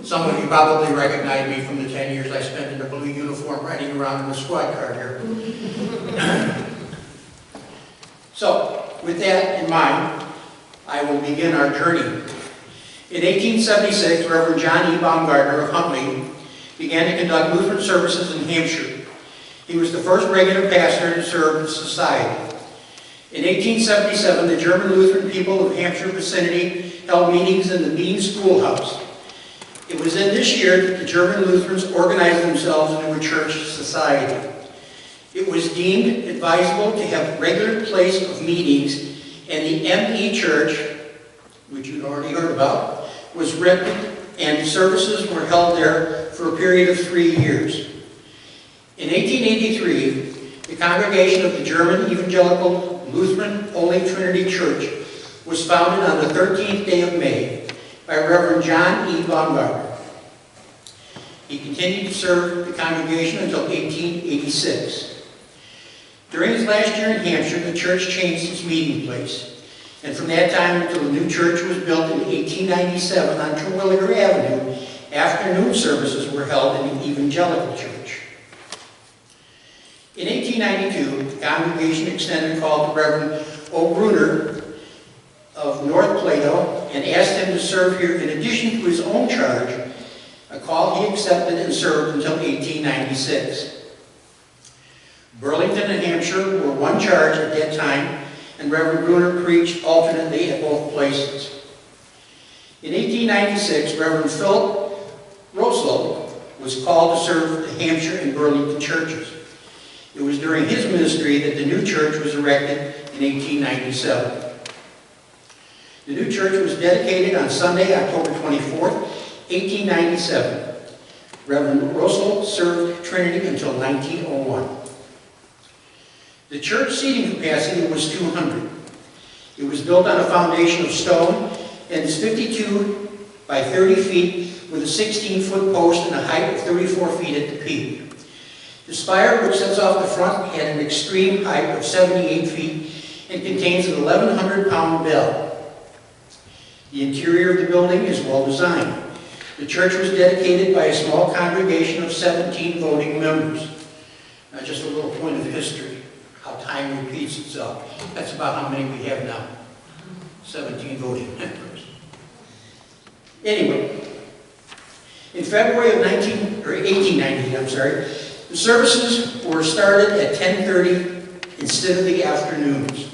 Some of you probably recognize me from the 10 years I spent in the blue uniform riding around in the squad car here. So, with that in mind, I will begin our journey. In 1876, Reverend John E. Baumgartner of Huntley began to conduct Lutheran services in Hampshire. He was the first regular pastor to serve the society. In 1877, the German Lutheran people of Hampshire vicinity held meetings in the Bean Schoolhouse. It was in this year that the German Lutherans organized themselves into a church society. It was deemed advisable to have a regular place of meetings, and the ME Church, which you've already heard about, was written, and services were held there for a period of 3 years. In 1883, the congregation of the German Evangelical Lutheran Holy Trinity Church was founded on the 13th day of May by Reverend John E. Baumgartner. He continued to serve the congregation until 1886. During his last year in Hampshire, the church changed its meeting place, and from that time until the new church was built in 1897 on Terwilliger Avenue, afternoon services were held in the Evangelical Church. In 1892, the congregation extended a call to Reverend O. Bruner of North Plato and asked him to serve here in addition to his own charge, a call he accepted and served until 1896. Burlington and Hampshire were one charge at that time, and Reverend Bruner preached alternately at both places. In 1896, Reverend Philip Rossel was was called to serve the Hampshire and Burlington churches. It was during his ministry that the new church was erected in 1897. The new church was dedicated on Sunday, October 24th, 1897. Reverend Russell served Trinity until 1901. The church seating capacity was 200. It was built on a foundation of stone and is 52 by 30 feet with a 16-foot post and a height of 34 feet at the peak. The spire, which sets off the front, had an extreme height of 78 feet and contains an 1,100-pound bell. The interior of the building is well designed. The church was dedicated by a small congregation of 17 voting members. Now, just a little point of history, how time repeats itself. That's about how many we have now. 17 voting members. Anyway, in February of 1890, the services were started at 10:30 instead of the afternoons.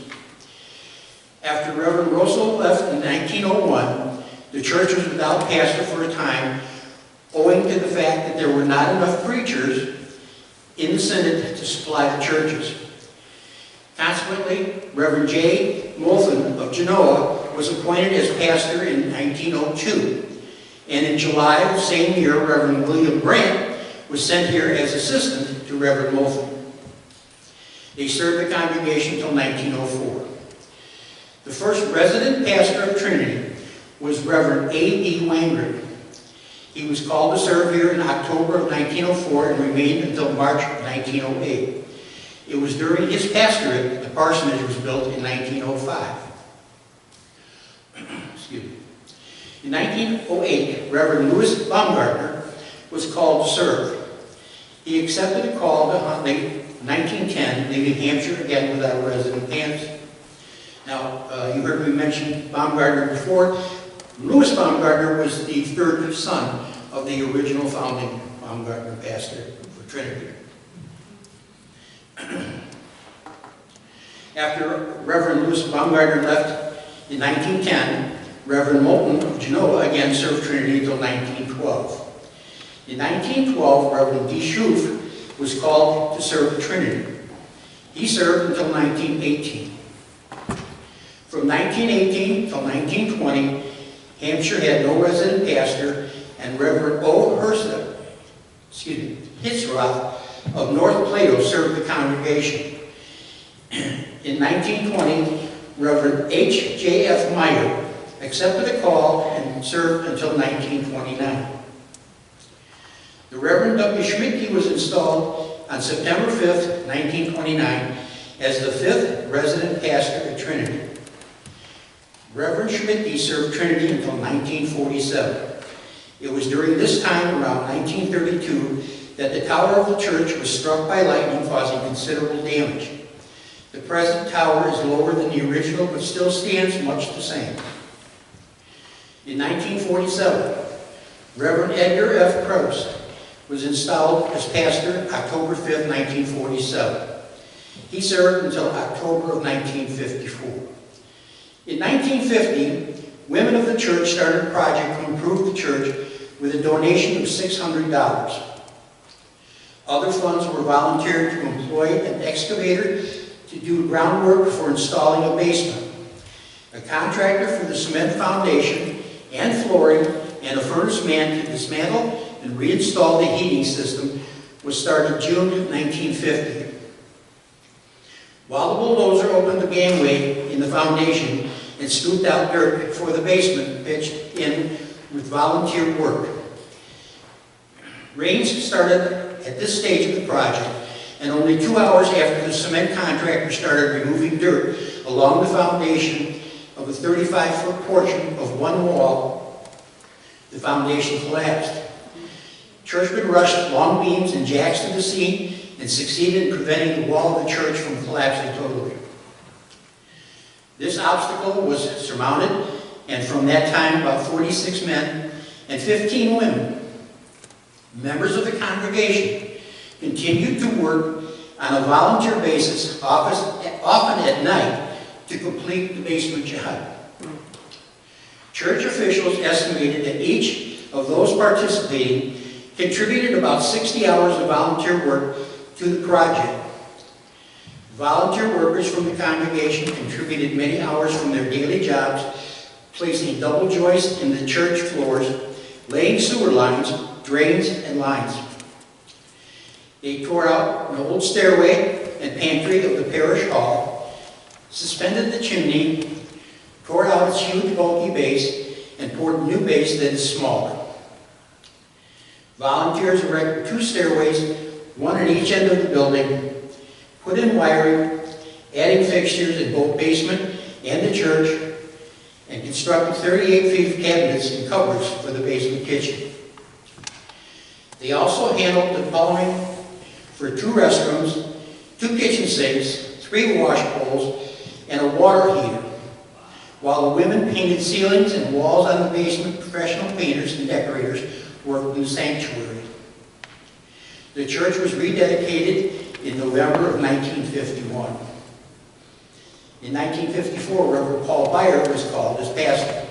After Reverend Russell left in 1901, the church was without pastor for a time, owing to the fact that there were not enough preachers in the synod to supply the churches. Consequently, Reverend J. Moulton of Genoa was appointed as pastor in 1902, and in July of the same year, Reverend William Brandt was sent here as assistant to Reverend Moulton. They served the congregation until 1904. The first resident pastor of Trinity was Reverend A.D. Wangren. He was called to serve here in October of 1904 and remained until March of 1908. It was during his pastorate the parsonage was built in 1905. Excuse me. In 1908, Reverend Louis Baumgartner was called to serve. He accepted a call to Huntley in 1910, leaving Hampshire again without a resident pastor. Now, you heard me mention Baumgartner before. Louis Baumgartner was the third son of the original founding Baumgartner pastor for Trinity. After Reverend Louis Baumgartner left in 1910, Reverend Moulton of Genoa again served Trinity until 1912. In 1912, Reverend D. Schoof was called to serve Trinity. He served until 1918. From 1918 till 1920, Hampshire had no resident pastor, and Reverend O. Hitzroth of North Plato served the congregation. In 1920, Reverend H. J. F. Meyer accepted a call and served until 1929. The Reverend W. Schmidtke was installed on September 5th, 1929, as the 5th resident pastor at Trinity. Reverend Schmidtke served Trinity until 1947. It was during this time, around 1932, that the tower of the church was struck by lightning, causing considerable damage. The present tower is lower than the original, but still stands much the same. In 1947, Reverend Edgar F. Krause was installed as pastor October 5th, 1947. He served until October of 1954. In 1950, women of the church started a project to improve the church with a donation of $600. Other funds were volunteered to employ an excavator to do groundwork for installing a basement, a contractor for the cement foundation and flooring, and a furnace man to dismantle and reinstall the heating system was started June 1950. While the bulldozer opened the gangway in the foundation and scooped out dirt for the basement pitched in with volunteer work. Rains started at this stage of the project, and only 2 hours after the cement contractor started removing dirt along the foundation of a 35-foot portion of one wall, the foundation collapsed. Churchmen rushed long beams and jacks to the scene and succeeded in preventing the wall of the church from collapsing totally. This obstacle was surmounted, and from that time, about 46 men and 15 women, members of the congregation, continued to work on a volunteer basis, often at night, to complete the basement job. Church officials estimated that each of those participating contributed about 60 hours of volunteer work to the project. Volunteer workers from the congregation contributed many hours from their daily jobs, placing double joists in the church floors, laying sewer lines, drains, and lines. They tore out an old stairway and pantry of the parish hall, suspended the chimney, tore out its huge bulky base, and poured a new base that is smaller. Volunteers erected 2 stairways, one at each end of the building, put in wiring, adding fixtures in both basement and the church, and constructed 38 feet of cabinets and cupboards for the basement kitchen. They also handled the plumbing for 2 restrooms, 2 kitchen sinks, 3 wash bowls, and a water heater, while the women painted ceilings and walls on the basement. Professional painters and decorators worked in the sanctuary. The church was rededicated in November of 1951. In 1954, Reverend Paul Byer was called as pastor.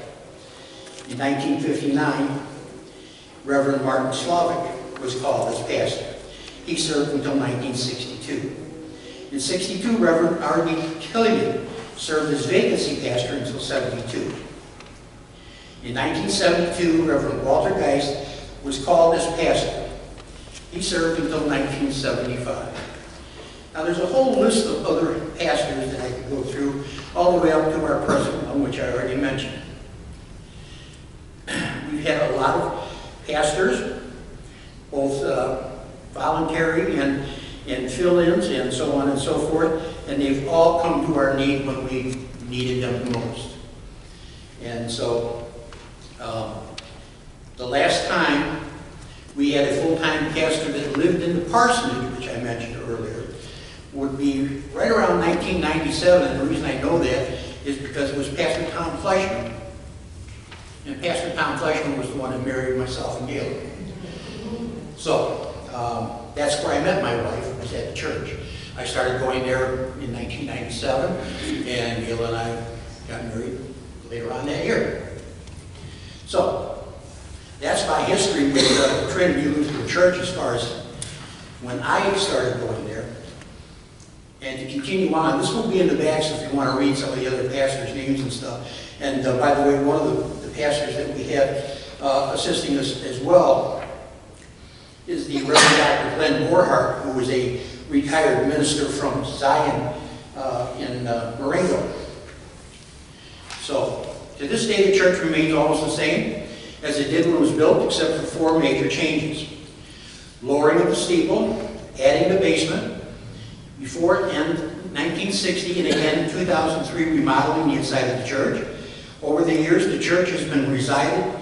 In 1959, Reverend Martin Slavic was called as pastor. He served until 1962. In 62, Reverend R.D. Killian served as vacancy pastor until 72. In 1972, Reverend Walter Geist was called as pastor. He served until 1975. Now there's a whole list of other pastors that I could go through, all the way up to our present one, which I already mentioned. We've had a lot of pastors, both voluntary and fill-ins and so on and so forth, and they've all come to our need when we needed them most. And so the last time we had a full-time pastor that lived in the parsonage, which I mentioned earlier, would be right around 1997, and the reason I know that is because it was Pastor Tom Fleischman. And Pastor Tom Fleischman was the one that married myself and Gail. So that's where I met my wife, was at the church. I started going there in 1997, and Gail and I got married later on that year. So that's my history with Trinity Lutheran Church as far as when I started going there. And to continue on, this will be in the backs if you want to read some of the other pastors' names and stuff. And by the way, one of the pastors that we had assisting us as well is the Reverend Dr. Glenn Borhart, who was a retired minister from Zion in Marengo. So, to this day, the church remains almost the same as it did when it was built, except for 4 major changes. Lowering of the steeple, adding the basement, before and 1960 and again in 2003 remodeling the inside of the church. Over the years, the church has been recited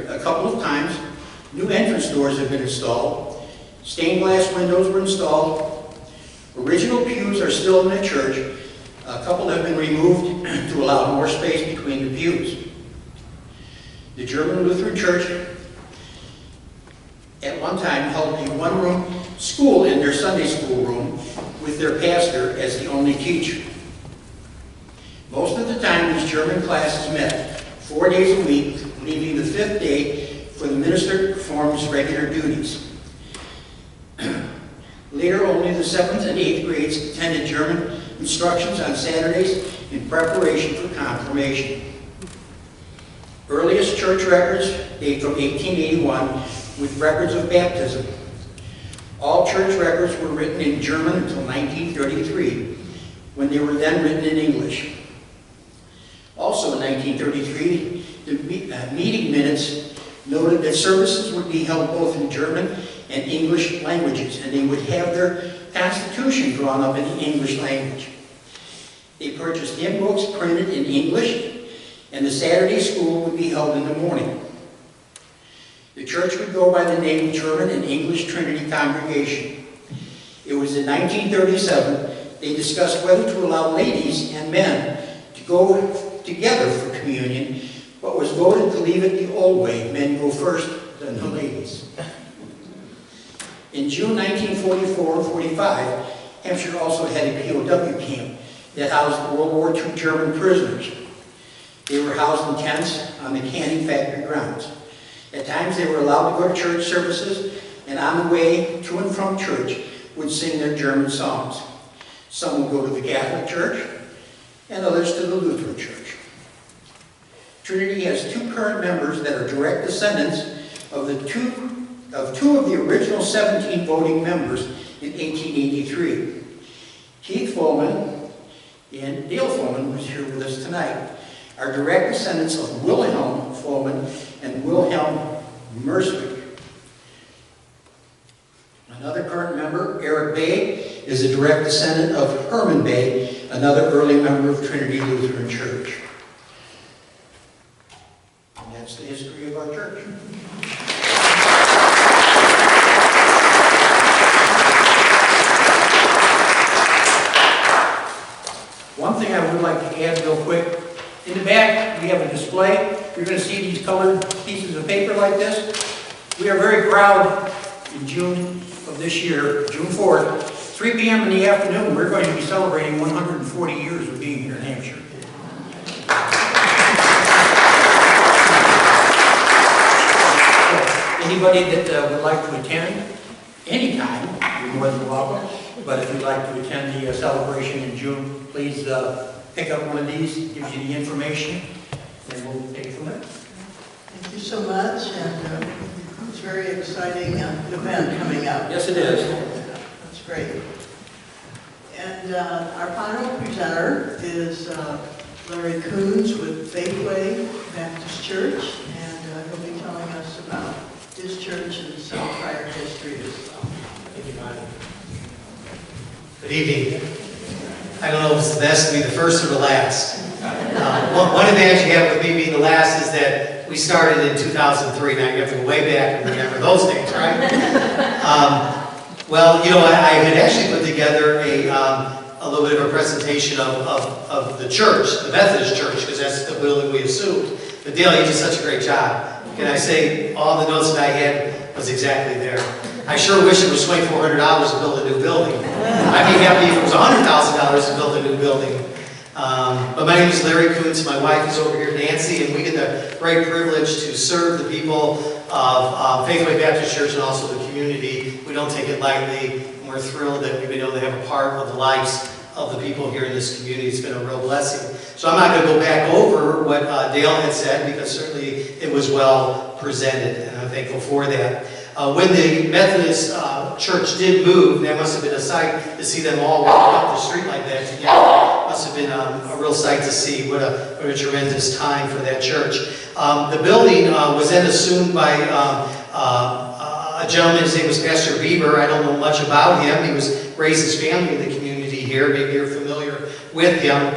a couple of times. New entrance doors have been installed. Stained glass windows were installed. Original pews are still in the church. A couple have been removed to allow more space between the pews. The German Lutheran Church at one time held a 1-room school in their Sunday school room with their pastor as the only teacher. Most of the time, these German classes met 4 days a week, leaving the 5th day for the minister to perform his regular duties. Later, only the 7th and 8th grades attended German instructions on Saturdays in preparation for confirmation. Earliest church records date from 1881 with records of baptism. All church records were written in German until 1933, when they were then written in English. Also in 1933, the meeting minutes noted that services would be held both in German and English languages, and they would have their constitution drawn up in the English language. They purchased hymn books printed in English, and the Saturday school would be held in the morning. The church would go by the name German and English Trinity Congregation. It was in 1937 they discussed whether to allow ladies and men to go together for communion, but was voted to leave it the old way, men go first, then the ladies. In June 1944 and 45, Hampshire also had a POW camp that housed World War II German prisoners. They were housed in tents on the canning factory grounds. At times, they were allowed to go to church services, and on the way to and from church, would sing their German songs. Some would go to the Catholic Church, and others to the Lutheran Church. Trinity has 2 current members that are direct descendants of two of the original 17 voting members in 1883. Keith Foreman and Dale Foreman, who's here with us tonight, are direct descendants of Wilhelm Foreman and Wilhelm Merswick. Another current member, Eric Bay, is a direct descendant of Herman Bay, another early member of Trinity Lutheran Church. And that's the history of our church. One thing I would like to add real quick, in the back we have a display. You're going to see these colored pieces of paper like this. We are very proud in June of this year, June 4th, 3 p.m. in the afternoon, we're going to be celebrating 140 years of being here in Hampshire. Anybody that would like to attend anytime, you're more than welcome. But if you'd like to attend the celebration in June, please pick up one of these. It gives you the information, and we'll take it from there. Thank you so much, and it's a very exciting event coming up. Yes, it is. That's great. And our final presenter is Larry Koontz with Faithway Baptist Church, and he'll be telling us about his church and some prior history as well. Thank you, Bonnie. Good evening. I don't know if it's the best to be the first or the last. One advantage you have with me being the last is that we started in 2003. Now you have to go way back and remember those days, right? Well, you know, I had actually put together a little bit of a presentation of the church, the Methodist church, because that's the building we assumed. But Dale, you did such a great job. Can I say all the notes that I had was exactly there. I sure wish it was $2,400 to build a new building. I'd be happy if it was $100,000 to build a new building. But my name is Larry Koontz. My wife is over here, Nancy, and we get the great privilege to serve the people of Faithway Baptist Church and also the community. We don't take it lightly, and we're thrilled that we've been able to have a part of the lives of the people here in this community. It's been a real blessing. So I'm not going to go back over what Dale had said, because certainly it was well presented, and I'm thankful for that. When the Methodist church did move, that must have been a sight to see them all walking up the street like that together. Must have been a real sight to see. What a tremendous time for that church. The building was then assumed by a gentleman. His name was Pastor Bieber. I don't know much about him. He was raised his family in the community here. Maybe you're familiar with him.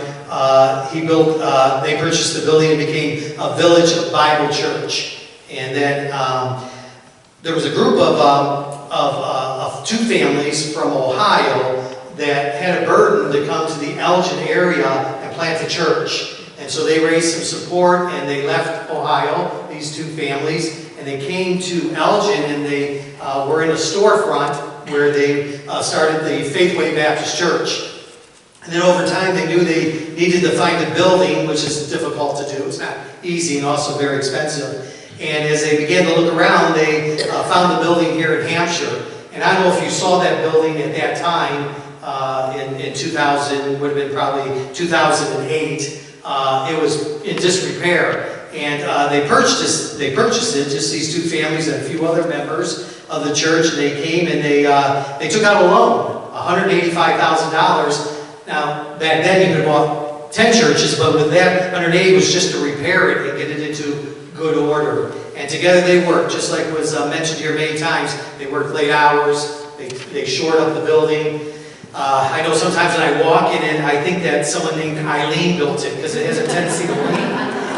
They purchased the building and became a Village Bible Church. And then there was a group of 2 families from Ohio that had a burden to come to the Elgin area and plant a church. And so they raised some support, and they left Ohio, these 2 families, and they came to Elgin, and they were in a storefront where they started the Faithway Baptist Church. And then over time, they knew they needed to find a building, which is difficult to do. It's not easy and also very expensive. And as they began to look around, they found the building here in Hampshire. And I don't know if you saw that building at that time in 2000, would have been probably 2008. It was in disrepair. And they purchased it, just these 2 families and a few other members of the church. And they came and they took out a loan, $185,000. Now, back then you could have bought 10 churches, but with that, $180,000 was just to repair it and get it into good order. And together they worked, just like was mentioned here many times. They worked late hours. They shored up the building. I know sometimes when I walk in and I think that someone named Eileen built it, because it has a tendency to lean.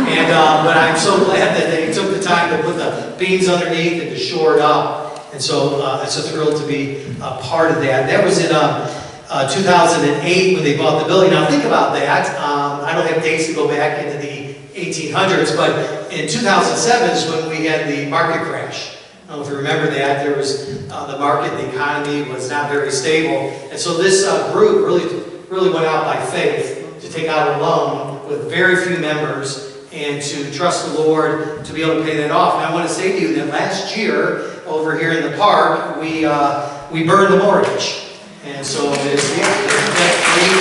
And but I'm so glad that they took the time to put the beams underneath and to shore it up. And so it's a thrill to be a part of that. That was in 2008 when they bought the building. Now think about that. I don't have dates to go back into the 1800s, but in 2007 is when we had the market crash. I don't know if you remember that. There was the market, the economy was not very stable. And so this group really went out by faith to take out a loan with very few members and to trust the Lord to be able to pay that off. And I want to say to you that last year, over here in the park, we burned the mortgage. And so it's debt-free.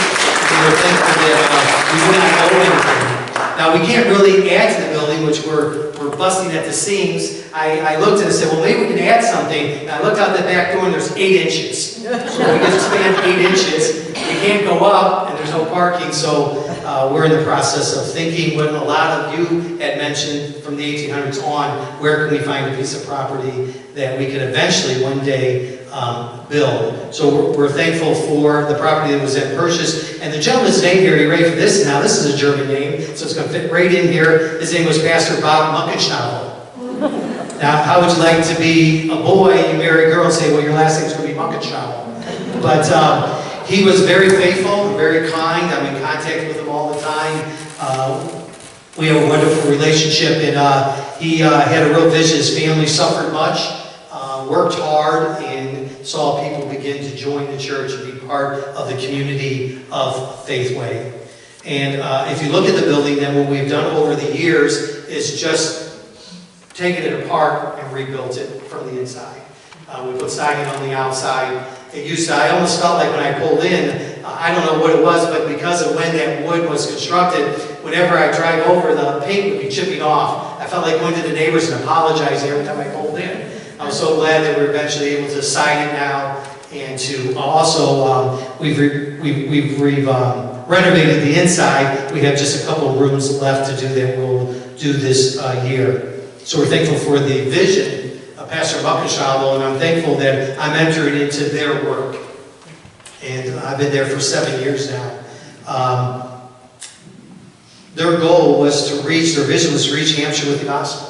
We were thankful that we did not owe anything. Now, we can't really add to the building, which we're busting at the seams. I looked and I said, well, maybe we can add something. And I looked out the back door and there's 8 inches. So we just expand 8 inches. We can't go up and there's no parking. So we're in the process of thinking what a lot of you had mentioned from the 1800s on, where can we find a piece of property that we can eventually one day build. So we're thankful for the property that was then purchased. And the gentleman's name here, you ready for this? Now, this is a German name, so it's going to fit right in here. His name was Pastor Bob Muckenschnabel. Now, how would you like to be a boy, you marry a girl, and say, well, your last name's going to be Muckenschnabel. But he was very faithful and very kind. I'm in contact with him all the time. We have a wonderful relationship, and he had a real vision. His family suffered much, worked hard, and saw people begin to join the church and be part of the community of Faithway. And if you look at the building, then what we've done over the years is just taken it apart and rebuilt it from the inside. We put siding on the outside. It used to, I almost felt like when I pulled in, I don't know what it was, but because of when that wood was constructed, whenever I drive over, the paint would be chipping off. I felt like going to the neighbors and apologizing every time I pulled in. I was so glad that we were eventually able to sign it now, and to also, we've renovated the inside. We have just a couple of rooms left to do that we'll do this year. So we're thankful for the vision of Pastor Muckenschnabel, and I'm thankful that I'm entering into their work. And I've been there for 7 years now. Their goal was to reach, their vision was to reach Hampshire with the gospel.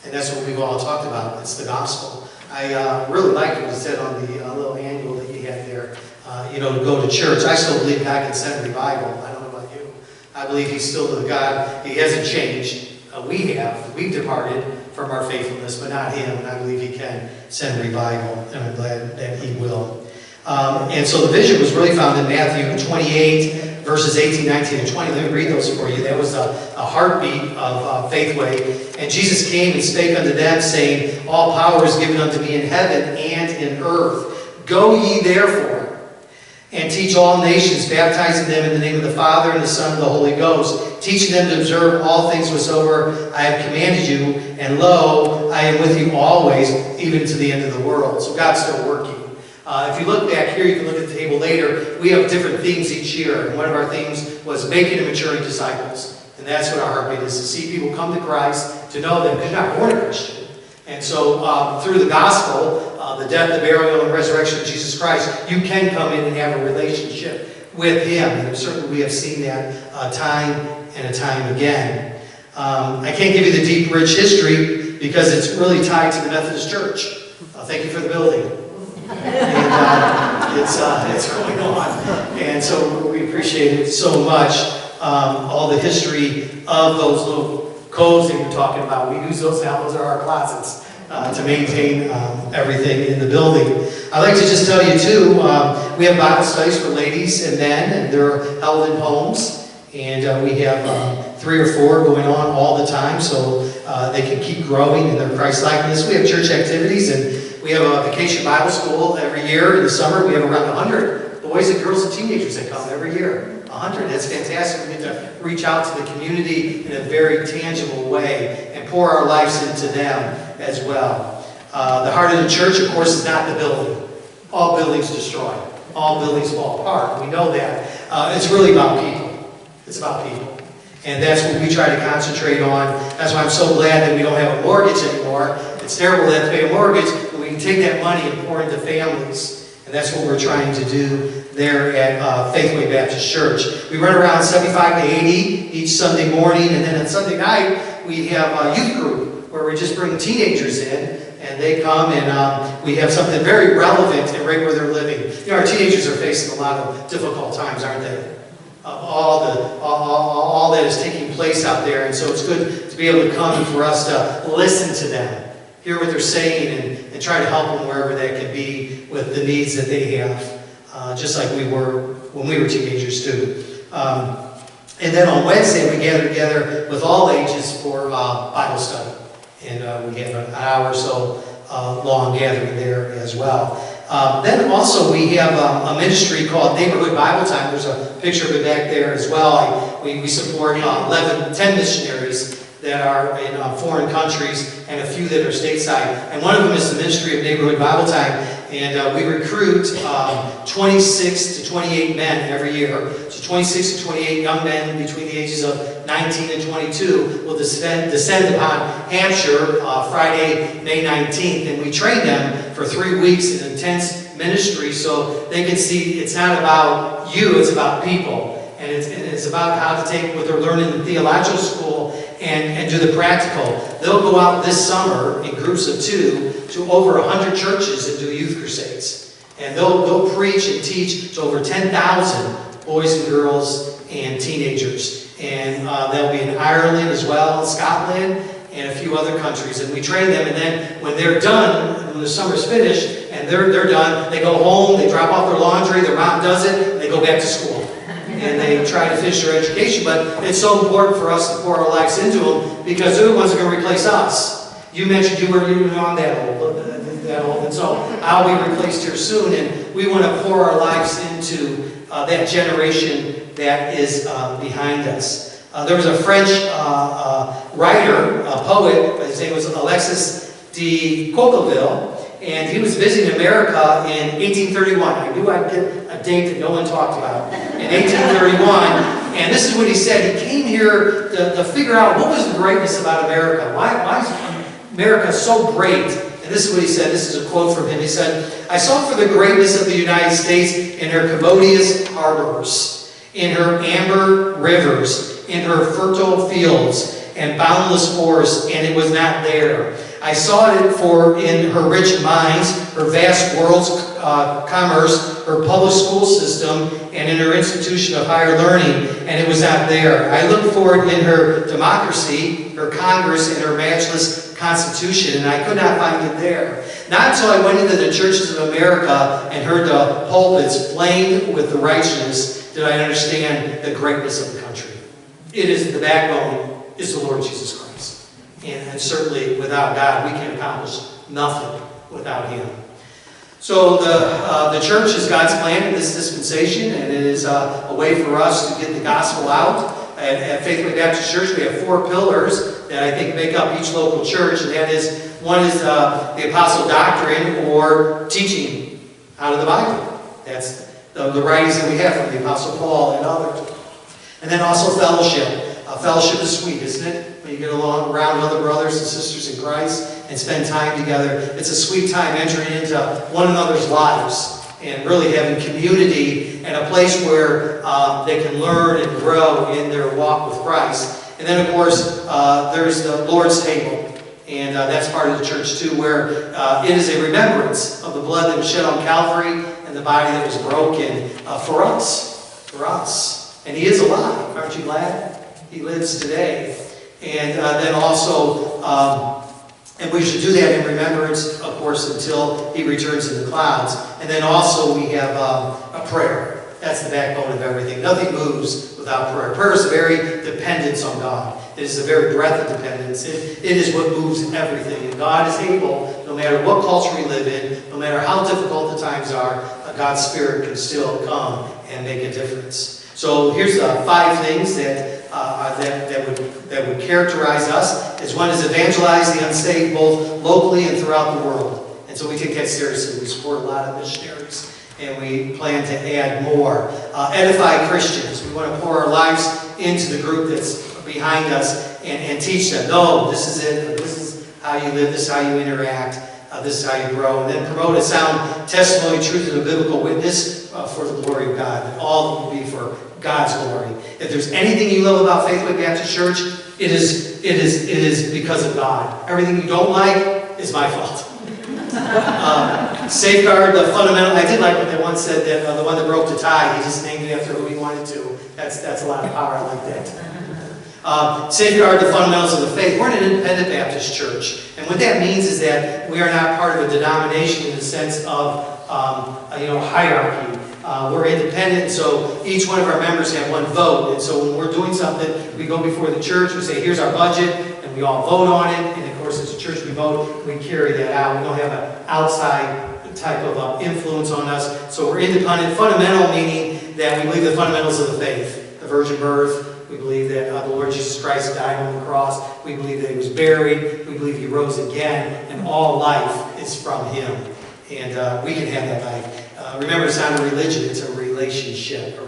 And that's what we've all talked about. It's the gospel. I really liked what he said on the little annual that you had there, to go to church. I still believe God can send revival. I don't know about you. I believe he's still the God. He hasn't changed. We've departed from our faithfulness, but not him. And I believe he can send revival, and I'm glad that he will. And so the vision was really found in Matthew 28, verses 18, 19, and 20. Let me read those for you. That was a heartbeat of Faithway. And Jesus came and spake unto them, saying, all power is given unto me in heaven and in earth. Go ye therefore, and teach all nations, baptizing them in the name of the Father, and the Son, and the Holy Ghost, teaching them to observe all things whatsoever I have commanded you. And lo, I am with you always, even to the end of the world. So God's still working. If you look back here, you can look at the table later. We have different themes each year. And one of our themes was making and maturing disciples. And that's what our heartbeat is, to see people come to Christ, to know them, because you're not born a Christian. And so through the gospel, the death, the burial, and resurrection of Jesus Christ, you can come in and have a relationship with him. And certainly we have seen that time and time again. I can't give you the deep, rich history because it's really tied to the Methodist Church. Thank you for the building. And it's going on. And so we appreciate it so much. All the history of those little codes that you're talking about, we use those now. Those are our closets to maintain everything in the building. I'd like to just tell you too, we have Bible studies for ladies and men, and they're held in homes. And we have 3 or 4 going on all the time, so they can keep growing in their Christ-likeness. We have church activities, and we have a vacation Bible school every year. In the summer, we have around 100 boys and girls and teenagers that come every year. 100. That's fantastic. We get to reach out to the community in a very tangible way and pour our lives into them as well. The heart of the church, of course, is not the building. All buildings destroy. All buildings fall apart. We know that. It's really about people. It's about people. And that's what we try to concentrate on. That's why I'm so glad that we don't have a mortgage anymore. It's terrible to have to pay a mortgage, but we can take that money and pour into families. And that's what we're trying to do there at Faithway Baptist Church. We run around 75 to 80 each Sunday morning, and then on Sunday night we have a youth group where we just bring teenagers in, and they come and we have something very relevant and right where they're living. You know, our teenagers are facing a lot of difficult times, aren't they? All that is taking place out there, and so it's good to be able to come and for us to listen to them, hear what they're saying, and try to help them wherever that can be with the needs that they have, just like we were when we were teenagers too. And then on Wednesday, we gather together with all ages for Bible study. And we have an hour or so long gathering there as well. Then also we have a ministry called Neighborhood Bible Time. There's a picture of it back there as well. We support 10 missionaries that are in foreign countries and a few that are stateside. And one of them is the ministry of Neighborhood Bible Time. And we recruit 26 to 28 men every year. So 26 to 28 young men between the ages of 19 and 22 will descend upon Hampshire Friday, May 19th. And we train them for 3 weeks in intense ministry so they can see it's not about you, it's about people. And it's about how to take what they're learning in theological school and do the practical. They'll go out this summer in groups of 2 to over 100 churches and do youth crusades. And they'll preach and teach to over 10,000 boys and girls and teenagers. And they'll be in Ireland as well, Scotland, and a few other countries. And we train them, and then when they're done, when the summer's finished, and they're done, they go home, they drop off their laundry, their mom does it, and they go back to school. And they try to finish their education, but it's so important for us to pour our lives into them because they're the ones that are going to replace us. You mentioned you were on that old, and so I'll be replaced here soon, and we want to pour our lives into that generation that is behind us. There was a French writer, a poet, his name was Alexis de Tocqueville, and he was visiting America in 1831. I knew I'd get a date that no one talked about. In 1831, and this is what he said. He came here to figure out what was the greatness about America. Why is America so great? And this is what he said. This is a quote from him. He said, "I sought for the greatness of the United States in her commodious harbors, in her amber rivers, in her fertile fields and boundless forests, and it was not there. I sought it for in her rich mines, her vast world's commerce, her public school system, and in her institution of higher learning, and it was not there. I looked for it in her democracy, her Congress, and her matchless Constitution, and I could not find it there. Not until I went into the churches of America and heard the pulpits flamed with the righteousness did I understand the greatness of the country. It is the backbone, is the Lord Jesus Christ. And certainly without God, we can accomplish nothing without Him. So the church is God's plan in this dispensation, and it is a way for us to get the gospel out. At Faithful Baptist Church, we have 4 pillars that I think make up each local church, and that is, one is the apostle doctrine, or teaching out of the Bible. That's the writings that we have from the Apostle Paul and others. And then also fellowship. Fellowship is sweet, isn't it? When you get along around other brothers and sisters in Christ and spend time together. It's a sweet time entering into one another's lives and really having community and a place where they can learn and grow in their walk with Christ. And then, of course, there's the Lord's table. And that's part of the church, too, where it is a remembrance of the blood that was shed on Calvary and the body that was broken for us. For us. And He is alive. Aren't you glad? He lives today. And then also, and we should do that in remembrance, of course, until He returns in the clouds. And then also we have a prayer. That's the backbone of everything. Nothing moves without prayer. Prayer is the very dependence on God. It is the very breath of dependence. It is what moves everything. And God is able, no matter what culture we live in, no matter how difficult the times are, God's Spirit can still come and make a difference. So here's 5 things that would characterize us. One is evangelize the unsaved both locally and throughout the world. And so we take that seriously. We support a lot of missionaries, and we plan to add more. Edify Christians. We want to pour our lives into the group that's behind us and teach them, no, this is it. This is how you live. This is how you interact. This is how you grow. And then promote a sound testimony, truth, and a biblical witness for the glory of God. And all will be for God's glory. If there's anything you love about Faithful Baptist Church, it is because of God. Everything you don't like is my fault. Safeguard the fundamental. I did like what they once said, that the one that broke the tie, he just named it after who he wanted to. That's a lot of power. I like that. Safeguard the fundamentals of the faith. We're an independent Baptist church, and what that means is that we are not part of a denomination in the sense of hierarchy. We're independent, so each one of our members have one vote. And so when we're doing something, we go before the church, we say, here's our budget, and we all vote on it. And of course, as a church, we vote, we carry that out. We don't have an outside type of influence on us. So we're independent. Fundamental meaning that we believe the fundamentals of the faith. The virgin birth. We believe that the Lord Jesus Christ died on the cross. We believe that he was buried. We believe he rose again. And all life is from him. And we can have that life. Remember, it's not a religion, it's a relationship.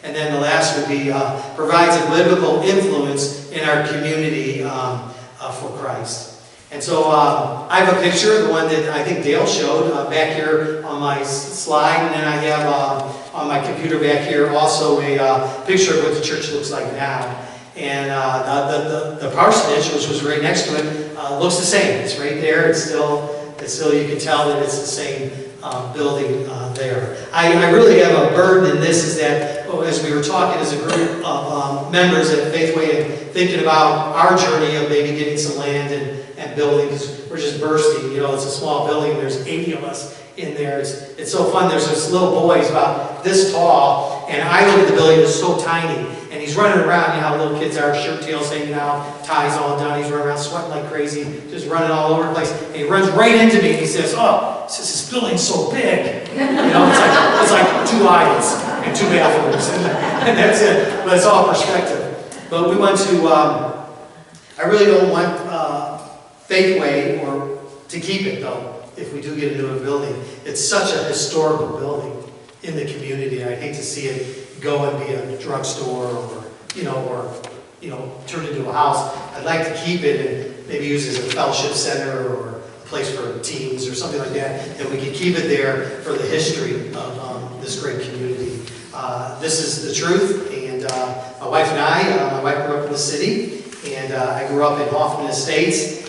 And then the last would be provides a biblical influence in our community for Christ. And so I have a picture, the one that I think Dale showed back here on my slide, and then I have on my computer back here also a picture of what the church looks like now. And the parsonage, which was right next to it, looks the same. It's right there. It's still you can tell that it's the same building there. I really have a burden in this, is that as we were talking as a group of members at Faithway and thinking about our journey of maybe getting some land and building, because we're just bursting. It's a small building. There's 80 of us in there. It's so fun. There's this little boy, he's about this tall, and I look at the building, it's so tiny, and he's running around. You know how little kids are, shirt tails hanging out, ties all done. He's running around sweating like crazy, just running all over the place. And he runs right into me and he says, this building's so big. It's like 2 aisles and 2 bathrooms, and that's it. But it's all perspective. But we went to, I really don't want Faithway or to keep it though. If we do get into a building, it's such a historical building in the community. I'd hate to see it go and be a drugstore or turn into a house. I'd like to keep it and maybe use it as a fellowship center or a place for teens or something like that. And we could keep it there for the history of this great community. This is the truth. And my wife and my wife grew up in the city, and I grew up in Hoffman Estates.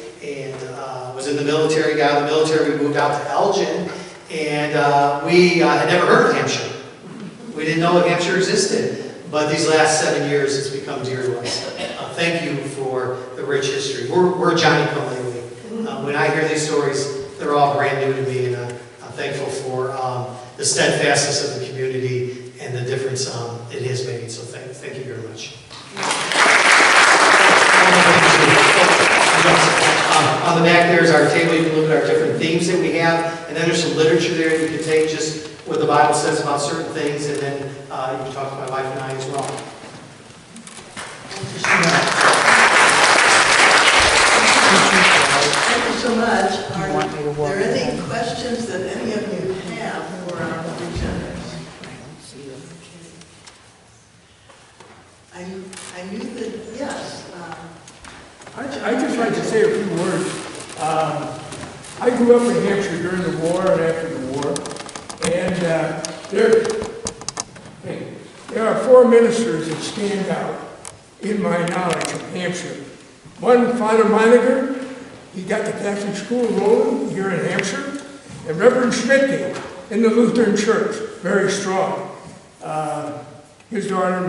Was in the military, got out of the military, we moved out to Elgin, and we had never heard of Hampshire. We didn't know Hampshire existed, but these last 7 years it's become dear to us. Thank you for the rich history. We're Johnny come lately. When I hear these stories, they're all brand new to me, and I'm thankful for the steadfastness of the community and the difference it has made. So thank you very much. On the back there is our table. You can look at our different themes that we have. And then there's some literature there you can take, just what the Bible says about certain things. And then you can talk to my wife and I as well. Thank you so much. Are there any questions that any of you have for our presenters? I knew that, yes. I'd just like to say a few words. I grew up in Hampshire during the war and after the war, and there are 4 ministers that stand out in my knowledge of Hampshire. One, Father Meiniger, he got the Catholic school rolling here in Hampshire, and Reverend Schmidt in the Lutheran Church, very strong. His daughter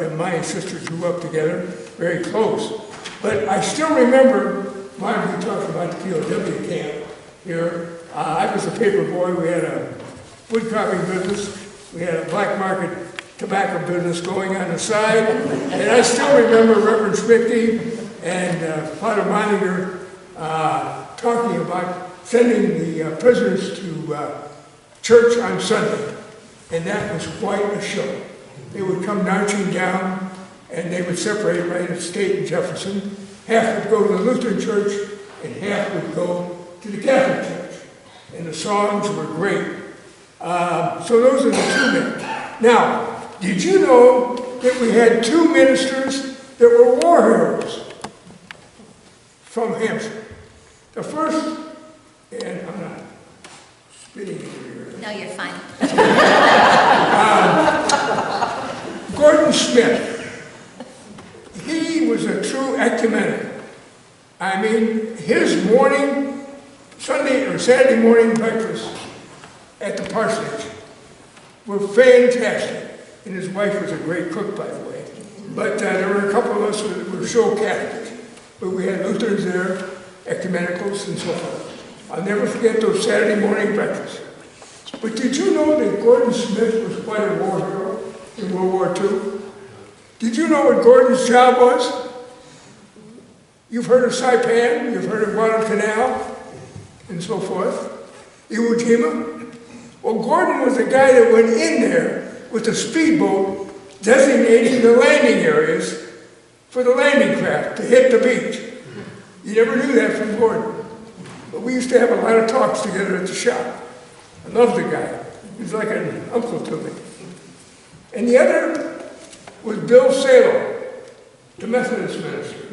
and my sisters grew up together, very close. But I still remember, Marv, we talked about the POW camp here. I was a paper boy. We had a wood carving business. We had a black market tobacco business going on the side. And I still remember Reverend Schmidt and Father Meiniger talking about sending the prisoners to church on Sunday. And that was quite a show. They would come marching down, and they would separate right at State and Jefferson. Half would go to the Lutheran Church, and half would go to the Catholic Church. And the songs were great. So those are the 2 men. Now, did you know that we had 2 ministers that were war heroes from Hampshire? The first, and I'm not spitting here. No, you're fine. Gordon Smith. He was a true ecumenical. I mean, his morning, Sunday or Saturday morning breakfast at the parsonage were fantastic. And his wife was a great cook, by the way. But there were a couple of us that were so Catholic. But we had Lutherans there, ecumenicals, and so forth. I'll never forget those Saturday morning breakfasts. But did you know that Gordon Smith was quite a war hero in World War II? Did you know what Gordon's job was? You've heard of Saipan, you've heard of Guadalcanal, and so forth. Iwo Jima. Well, Gordon was the guy that went in there with a speedboat designating the landing areas for the landing craft to hit the beach. You never knew that from Gordon. But we used to have a lot of talks together at the shop. I loved the guy. He was like an uncle to me. And the other was Bill Salo, the Methodist minister.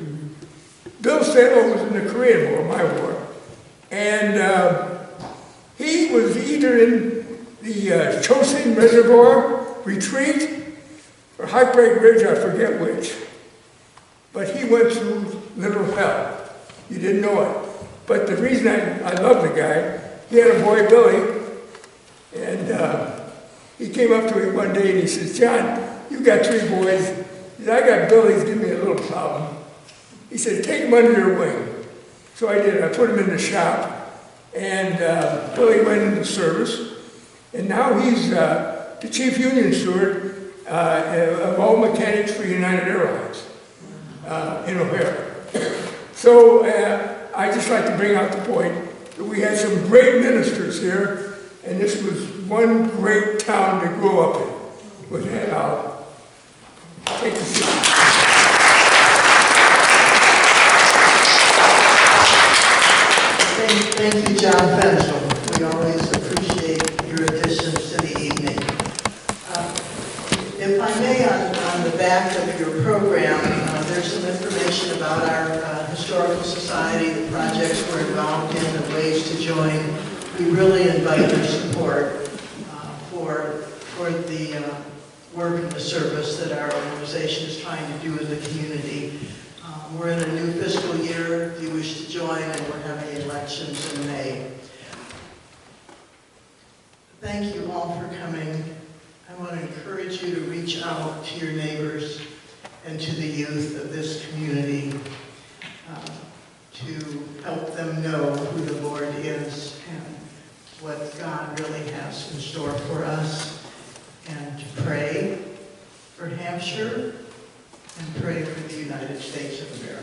Bill Salo was in the Korean War, my war. And he was either in the Chosin Reservoir Retreat or Heartbreak Ridge, I forget which. But he went through literal hell. You didn't know it. But the reason I love the guy, he had a boy, Billy, and he came up to me one day and he says, "John, you got 3 boys." He said, "I got Billy, he's giving me a little problem." He said, "Take him under your wing." So I did. I put him in the shop, and Billy went into service, and now he's the chief union steward of all mechanics for United Airlines in O'Hare. So I just like to bring out the point that we had some great ministers here, and this was one great town to grow up in. With that, I'll take a seat. Thank you, John Fenzel. We always appreciate your additions to the evening. If I may, on the back of your program, there's some information about our Historical Society, the projects we're involved in, the ways to join. We really invite your support for the work and the service that our organization is trying to do in the community. We're in a new fiscal year, if you wish to join, and we're having elections in May. Thank you all for coming. I want to encourage you to reach out to your neighbors and to the youth of this community to help them know who the Lord is and what God really has in store for us, and to pray for Hampshire and pray for the United States of America.